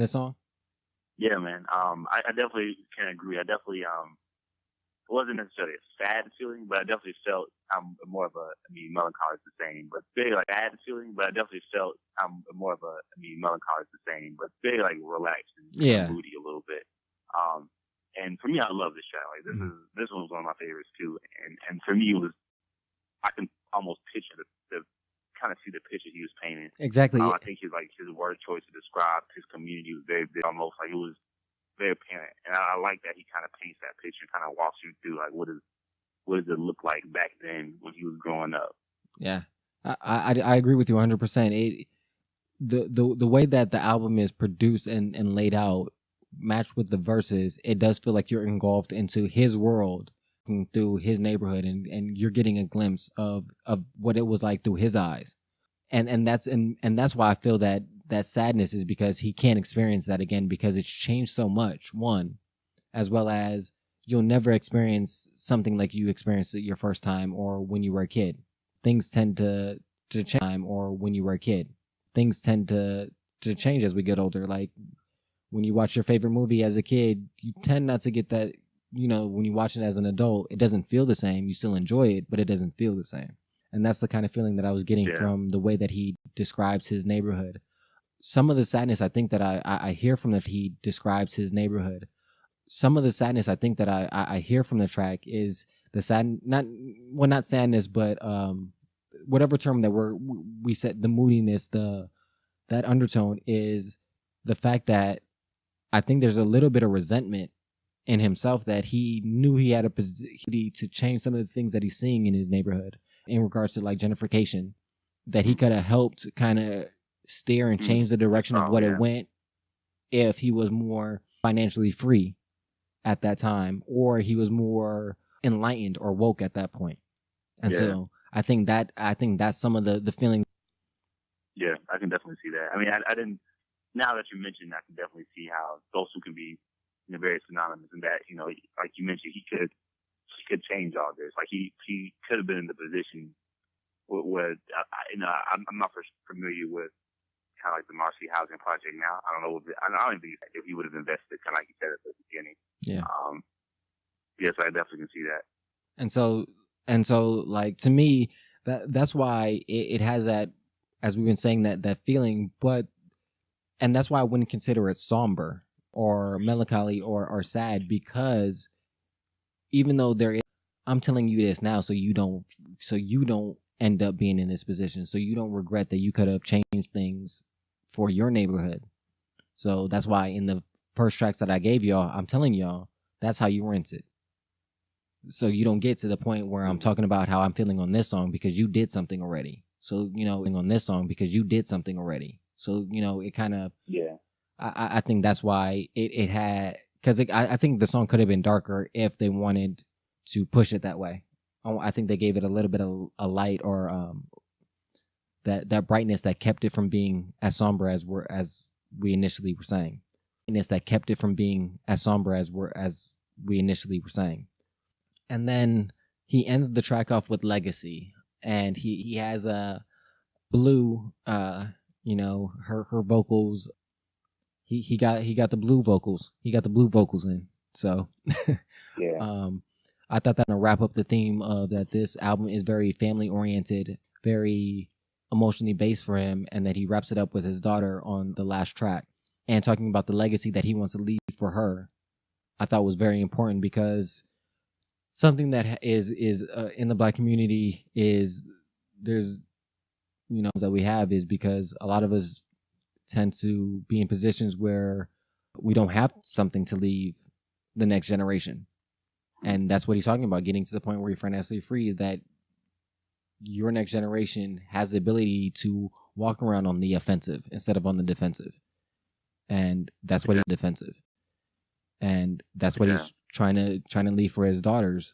this song? Yeah, man. I definitely can agree. I definitely it wasn't necessarily a sad feeling, but I definitely felt more of melancholy is the same, but very like sad feeling. But I definitely felt more of melancholy is the same, but very like relaxed and moody a little bit. And for me, I love this track. Like this one was one of my favorites too. And for me, I can almost picture the kind of see the picture he was painting. Exactly. I think his word choice to describe his community was very big, almost like it was very apparent. And I like that he kind of paints that picture and kind of walks you through like what does it look like back then when he was growing up. Yeah, I agree with you 100%. The way that the album is produced and laid out, matched with the verses, it does feel like you're engulfed into his world through his neighborhood, and you're getting a glimpse of what it was like through his eyes, and that's why I feel that sadness is because he can't experience that again because it's changed so much. One, as well as you'll never experience something like you experienced it your first time or when you were a kid. Things tend to change, or when you were a kid, things tend to change as we get older. Like when you watch your favorite movie as a kid, you tend not to get that. When you watch it as an adult, it doesn't feel the same. You still enjoy it, but it doesn't feel the same. And that's the kind of feeling that I was getting from the way that he describes his neighborhood. Some of the sadness I think that I hear from that he describes his neighborhood. Some of the sadness I think that I hear from the track is the not sadness, but whatever term that we said, the moodiness, that undertone is the fact that I think there's a little bit of resentment in himself that he knew he had a position to change some of the things that he's seeing in his neighborhood in regards to like gentrification, that he could have helped kind of steer and change the direction of what it went if he was more financially free at that time, or he was more enlightened or woke at that point. And so I think that's some of the feeling. Yeah, I can definitely see that. I mean, I didn't. Now that you mentioned, I can definitely see how those two can be very synonymous, and that like you mentioned, he could change all this. Like he could have been in the position where I'm not familiar with kind of like the Marcy housing project now. I don't know. I don't think if he would have invested, kind of like you said at the beginning. Yeah. Yes, I definitely can see that. And so like to me that's why it has that, as we've been saying, that feeling, and that's why I wouldn't consider it somber or melancholy or sad, because even though I'm telling you this now so you don't end up being in this position, so you don't regret that you could have changed things for your neighborhood. So that's why in the first tracks that I gave y'all, I'm telling y'all that's how you rinse it. So you don't get to the point where I'm talking about how I'm feeling on this song because you did something already. So, on this song because you did something already. So, it kind of, Yeah. I think that's why it had, because I think the song could have been darker if they wanted to push it that way. I think they gave it a little bit of a light, or that brightness that kept it from being as somber as we initially were saying. That kept it from being as somber as we initially were saying. And then he ends the track off with Legacy, and he has a Blue, her vocals. He got the blue vocals. He got the blue vocals in. So yeah. I thought that to wrap up the theme of that this album is very family oriented, very emotionally based for him, and that he wraps it up with his daughter on the last track, and talking about the legacy that he wants to leave for her. I thought was very important, because something that is in the Black community is there's that we have is because a lot of us tend to be in positions where we don't have something to leave the next generation. And that's what he's talking about, getting to the point where you're financially free, that your next generation has the ability to walk around on the offensive instead of on the defensive. And that's what he's defensive. And that's what he's trying to leave for his daughters.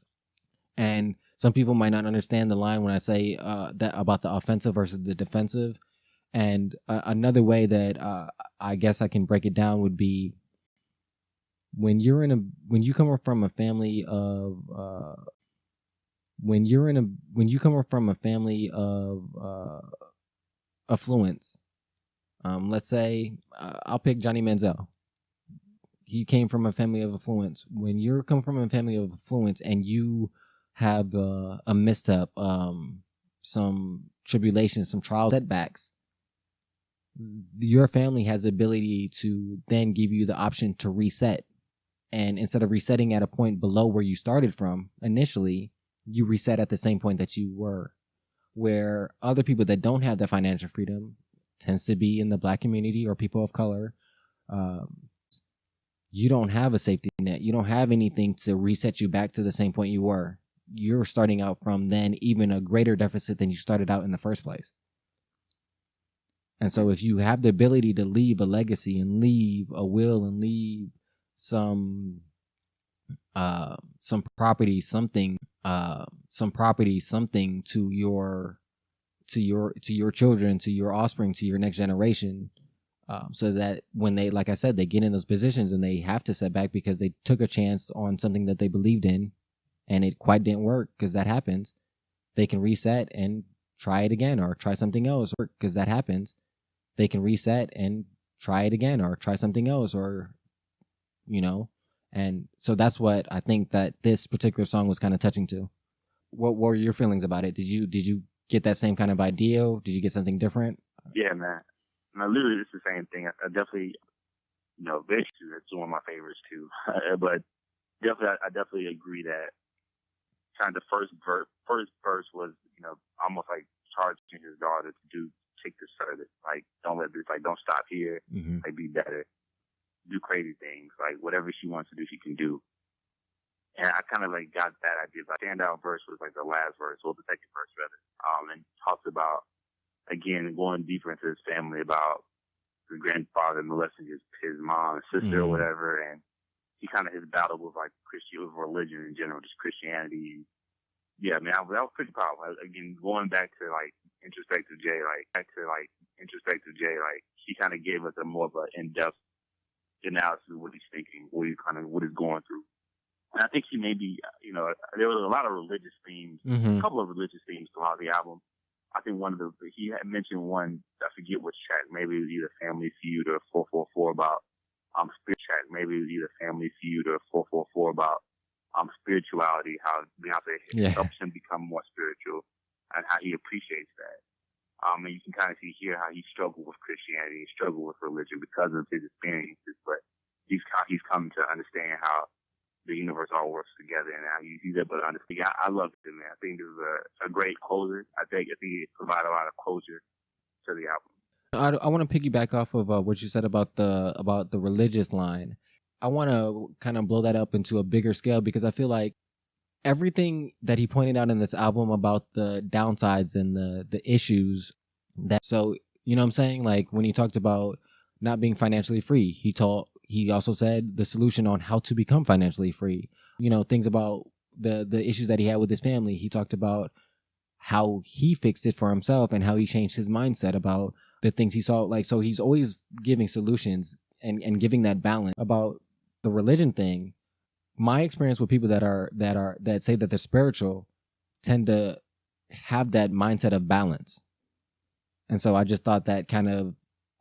And some people might not understand the line when I say that about the offensive versus the defensive. And another way that I guess I can break it down would be when you come from a family of affluence. Let's say I'll pick Johnny Manziel. He came from a family of affluence. When you come from a family of affluence and you have a misstep, some tribulations, some trials, setbacks, your family has the ability to then give you the option to reset. And instead of resetting at a point below where you started from initially, you reset at the same point that you were. Where other people that don't have that financial freedom, tends to be in the Black community or people of color, you don't have a safety net. You don't have anything to reset you back to the same point you were. You're starting out from then even a greater deficit than you started out in the first place. And so if you have the ability to leave a legacy and leave a will and leave some property, something to your children, to your offspring, to your next generation, so that when they, like I said, they get in those positions and they have to set back because they took a chance on something that they believed in and it quite didn't work, because that happens, they can reset and try it again or try something else, because that happens. They can reset and try it again or try something else, or, and so that's what I think that this particular song was kind of touching to. What were your feelings about it? Did you get that same kind of idea? Did you get something different? Yeah, man. No, literally, it's the same thing. I definitely, Bitch, it's one of my favorites too. But I definitely agree that kind of the first verse was, almost like charging his daughter to take this further. Like, don't let this, like, don't stop here. Mm-hmm. Like, be better. Do crazy things. Like, whatever she wants to do, she can do. And I kind of like got that idea. Like, standout verse was like the last verse, or the second verse rather. And talks about, again, going deeper into his family, about his grandfather molesting his mom and sister, or whatever, and he kind of his battle with like religion in general, just Christianity. Yeah, man, that was pretty powerful. Again, going back to like introspective Jay, he kind of gave us a more of an in-depth analysis of what he's thinking, what he's going through. And I think he maybe, there was a lot of religious themes, a couple of religious themes throughout the album. I think he had mentioned one, I forget which track, maybe it was either Family Feud or 444 about, spirit track, maybe it was either Family Feud or 444 about spirituality, how Beyonce helps him become more spiritual, and how he appreciates that. And you can kind of see here how he struggled with Christianity, he struggled with religion because of his experiences, but he's come to understand how the universe all works together, and how he's able to understand. I love it, man. I think this is a great closer. I think it provides a lot of closure to the album. I want to piggyback off of what you said about the religious line. I want to kind of blow that up into a bigger scale, because I feel like everything that he pointed out in this album about the downsides and the issues that, so, you know what I'm saying? Like when he talked about not being financially free, he also said the solution on how to become financially free. You know, things about the issues that he had with his family. He talked about how he fixed it for himself and how he changed his mindset about the things he saw. Like, so he's always giving solutions and giving that balance. About the religion thing, my experience with people that say that they're spiritual tend to have that mindset of balance. And so I just thought that kind of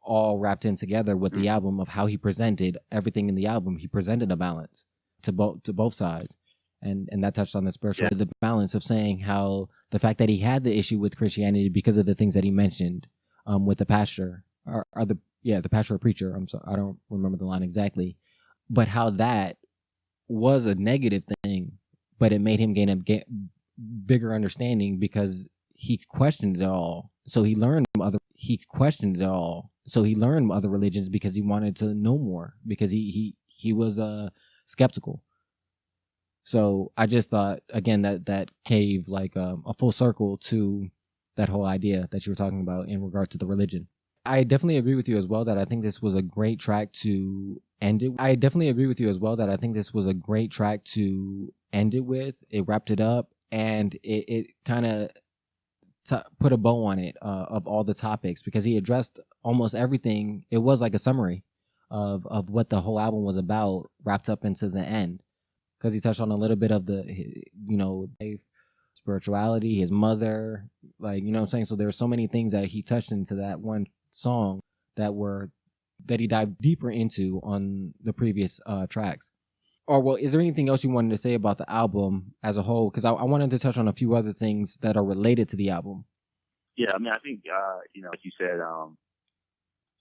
all wrapped in together with the album of how he presented everything in the album. He presented a balance to both sides. And that touched on the spiritual, the balance of saying how the fact that he had the issue with Christianity because of the things that he mentioned with the pastor the pastor or preacher. I'm sorry, I don't remember the line exactly, but how that was a negative thing, but it made him gain a bigger understanding because he questioned it all. So he learned other religions because he wanted to know more, because he was skeptical. So I just thought, again, that gave like a full circle to that whole idea that you were talking about in regard to the religion. I definitely agree with you as well that I think this was a great track to end it. It wrapped it up, and it kind of put a bow on it of all the topics, because he addressed almost everything. It was like a summary of what the whole album was about, wrapped up into the end, because he touched on a little bit of the, you know, spirituality, his mother, like, you know what I'm saying? So there are so many things that he touched into that one song that he dived deeper into on the previous tracks. Or, well, is there anything else you wanted to say about the album as a whole? Because I wanted to touch on a few other things that are related to the album. Yeah, I mean, I think, you know, like you said,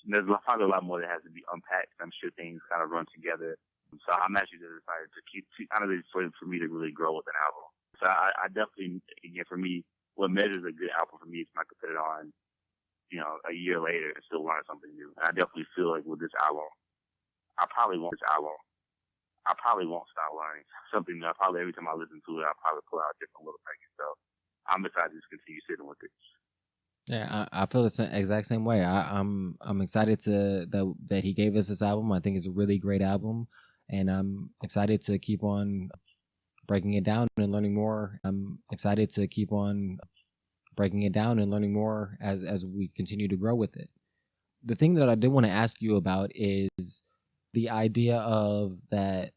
there's probably a lot more that has to be unpacked. I'm sure things kind of run together. So I'm actually just excited to keep, for me to really grow with an album. So I definitely, again, for me, what measures a good album for me is when I can put it on, you know, a year later and still learn something new. And I definitely feel like with this album, I probably won't stop learning something new. Every time I listen to it, I'll probably pull out different little things. So I'm excited to just continue sitting with it. Yeah, I feel the exact same way. I'm excited that he gave us this album. I think it's a really great album, and I'm excited to keep on breaking it down and learning more. As we continue to grow with it. The thing that I did want to ask you about is the idea of that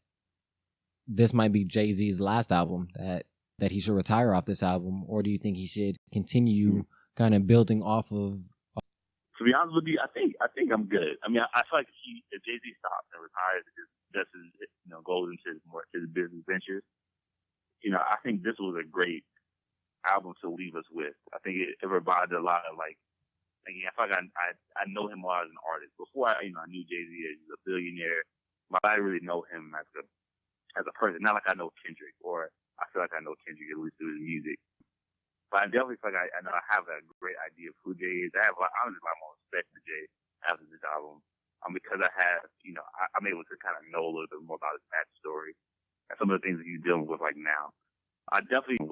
this might be Jay-Z's last album, that he should retire off this album, or do you think he should continue kind of building off of? To be honest with you, I think I'm good. I mean, I feel like if Jay-Z stops and retires, that's his, you know, goes into his business ventures. You know, I think this was a great album to leave us with. I think it provided a lot of, like, again, I feel like I know him more as an artist. Before I knew Jay-Z as a billionaire, but I really know him as a person. Not like I know Kendrick, or I feel like I know Kendrick at least through his music. But I definitely feel like I know I have a great idea of who Jay is. I have honestly a lot more respect for Jay after this album, because I have, you know, I'm able to kind of know a little bit more about his backstory and some of the things that he's dealing with like now. I definitely, you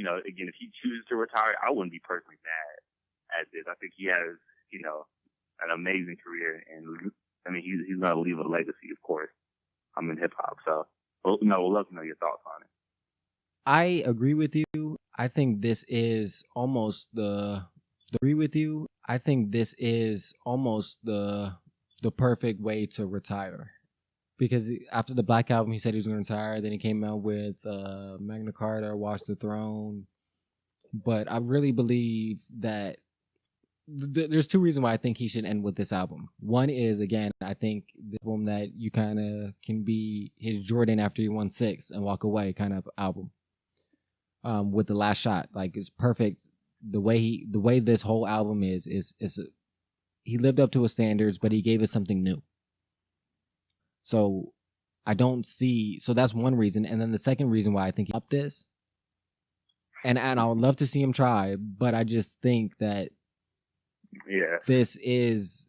know, again, if he chooses to retire, I wouldn't be personally mad at this. I think he has, you know, an amazing career, and I mean, he's going to leave a legacy, of course. I'm in hip hop, so we'll love to know your thoughts on it. I agree with you. I think this is almost the perfect way to retire. Because after the Black Album, he said he was going to retire. Then he came out with Magna Carta, Watch the Throne. But I really believe that there's two reasons why I think he should end with this album. One is, again, I think the album that you kind of can be his Jordan after he won 6 and walk away kind of album. With The Last Shot, like, it's perfect. The way this whole album is he lived up to his standards, but he gave us something new. So I don't see. So that's one reason, and then the second reason why I think he upped this. And I would love to see him try, but I just think that this is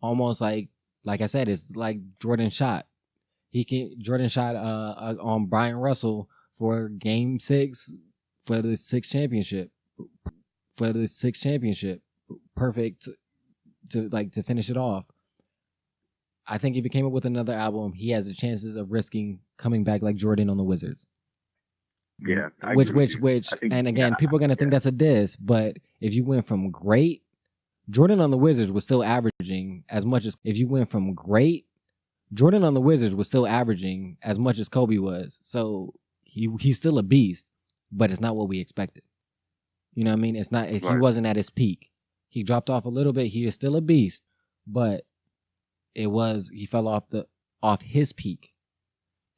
almost like I said, it's like Jordan shot. Jordan shot on Brian Russell for Game 6 for the sixth championship. Perfect to finish it off. I think if he came up with another album, he has the chances of risking coming back like Jordan on the Wizards. Yeah. And again, people are going to think that's a diss, but if you went from great, Jordan on the Wizards was still averaging as much as, Jordan on the Wizards was still averaging as much as Kobe was. So he's still a beast, but it's not what we expected. You know what I mean? It's not, if he wasn't at his peak, he dropped off a little bit. He is still a beast, but he fell off his peak.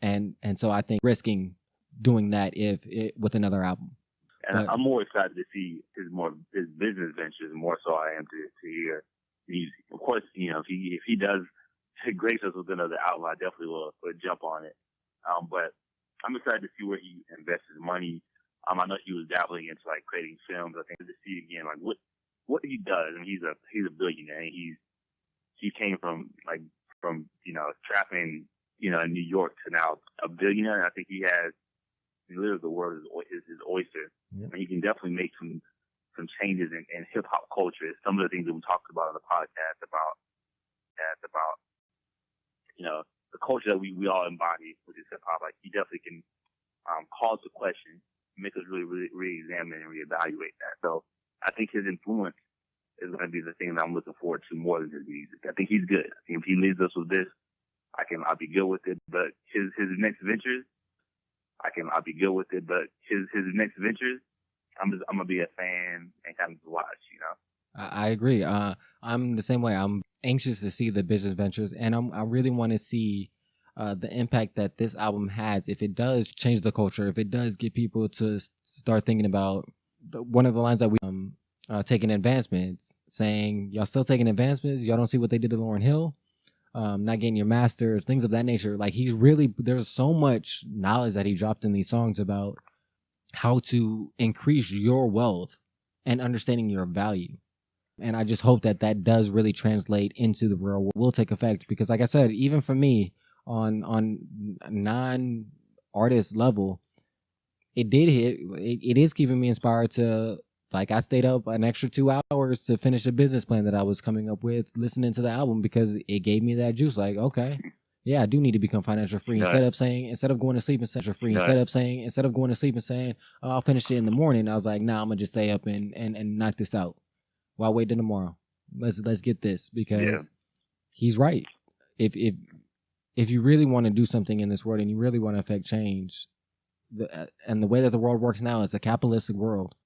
And so I think risking doing that with another album. And I'm more excited to see his business ventures more so I am to hear music. Of course, if he does grace us with another album, I definitely will jump on it. But I'm excited to see where he invests his money. I know he was dabbling into like creating films. I think to see again like what he does. I mean, he's a billionaire. And he came from trapping in New York to now a billionaire. And I think he literally the word is his oyster. Yeah. And he can definitely make some changes in hip hop culture. Some of the things that we talked about on the podcast about the culture that we all embody, which is hip hop. Like he definitely can cause the question, make us really re-examine and reevaluate that. So I think his influence is going to be the thing that I'm looking forward to more than his music. I think he's good. I think if he leaves us with this, I'll be good with it. But his next ventures, I'll be good with it. But his next ventures, I'm gonna be a fan and kind of watch. I agree. I'm the same way. I'm anxious to see the business ventures, and I really want to see the impact that this album has. If it does change the culture, if it does get people to start thinking about one of the lines that we taking advancements, saying y'all still taking advancements, y'all don't see what they did to Lauryn Hill, not getting your masters, things of that nature. Like there's so much knowledge that he dropped in these songs about how to increase your wealth and understanding your value. And I just hope that does really translate into the real world, will take effect. Because like I said, even for me on a non-artist level, it did hit. It is keeping me inspired to, like, I stayed up an extra 2 hours to finish a business plan that I was coming up with, listening to the album, because it gave me that juice. Like, okay, yeah, I do need to become financial free. Instead of going to sleep and saying, oh, I'll finish it in the morning, I was like, nah, I'm gonna just stay up and knock this out. Why wait till tomorrow? Let's get this, because he's right. If you really want to do something in this world and you really want to affect change, and the way that the world works now is a capitalistic world.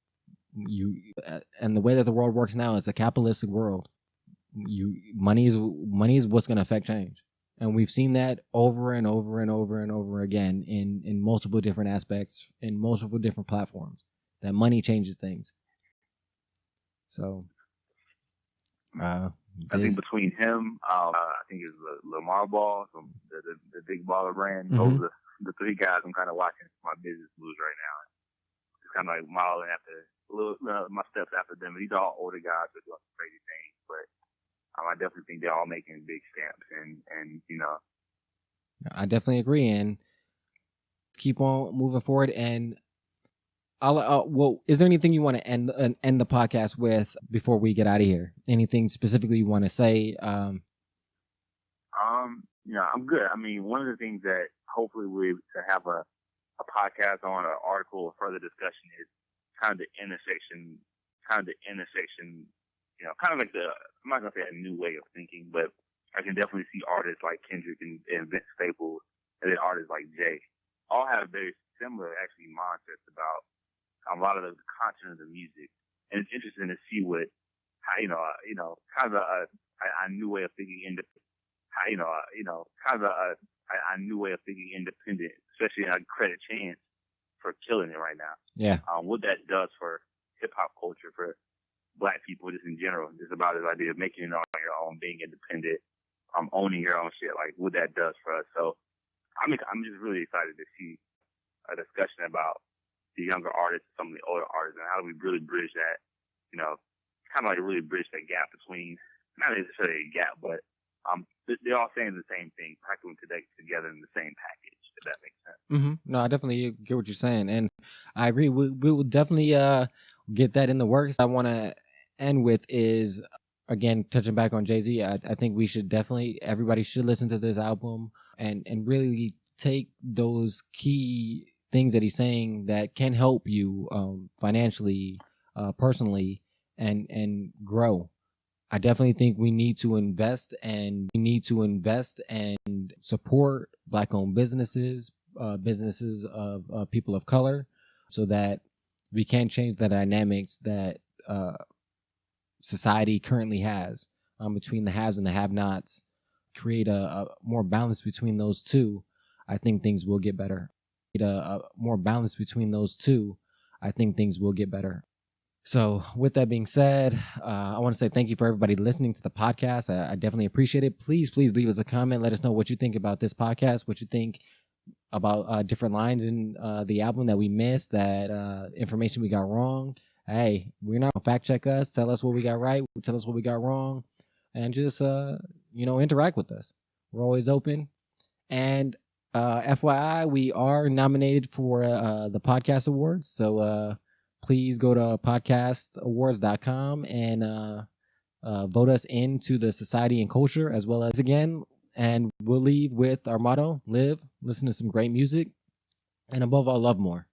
Money is what's going to affect change, and we've seen that over and over and over and over again in multiple different aspects, in multiple different platforms. That money changes things. So. I think between him, I think it's Lamar Ball, from the Big Baller brand. Mm-hmm. Those are the three guys I'm kind of watching my business moves right now. It's kind of like modeling after my steps after them. These are all older guys that are doing some crazy things, but I definitely think they're all making big stamps, and I definitely agree, and keep on moving forward. And well, is there anything you want to end the podcast with before we get out of here? Anything specifically you want to say? I'm good. I mean, one of the things that hopefully we to have a podcast on, an article or further discussion is kind of the intersection, kind of like I'm not going to say a new way of thinking, but I can definitely see artists like Kendrick and Vince Staples, and then artists like Jay, all have very similar, actually, mindsets about a lot of the content of the music and it's interesting to see what, how, kind of a new way of thinking a new way of thinking independent, especially I credit Chance for killing it right now. Yeah. What that does for hip hop culture, for Black people just in general, just about this idea of making it on your own, being independent, owning your own shit, like what that does for us. So I'm just really excited to see a discussion about the younger artists, some of the older artists, and how do we really bridge that, kind of like really bridge that gap between, not necessarily a gap, but they're all saying the same thing, practically together in the same package, if that makes sense. Mm-hmm. No, I definitely get what you're saying, and I agree. We will definitely get that in the works. I want to end with is, again, touching back on Jay-Z. I think we should everybody should listen to this album and really take those key things that he's saying that can help you financially, personally, and grow. I definitely think we need to invest and support Black-owned businesses, businesses of people of color, so that we can change the dynamics that society currently has between the haves and the have-nots. Create a more balance between those two. I think things will get better. A more balance between those two. I think things will get better. So with that being said, I want to say thank you for everybody listening to the podcast. I definitely appreciate it. Please leave us a comment. Let us know what you think about this podcast, what you think about different lines in the album that we missed, that information we got wrong. Hey, we're not going to fact check us. Tell us what we got right. Tell us what we got wrong. And just, interact with us. We're always open. And FYI, we are nominated for the Podcast Awards. So, please go to podcastawards.com and vote us into the society and culture, as well as, again, and we'll leave with our motto: live, listen to some great music, and above all, love more.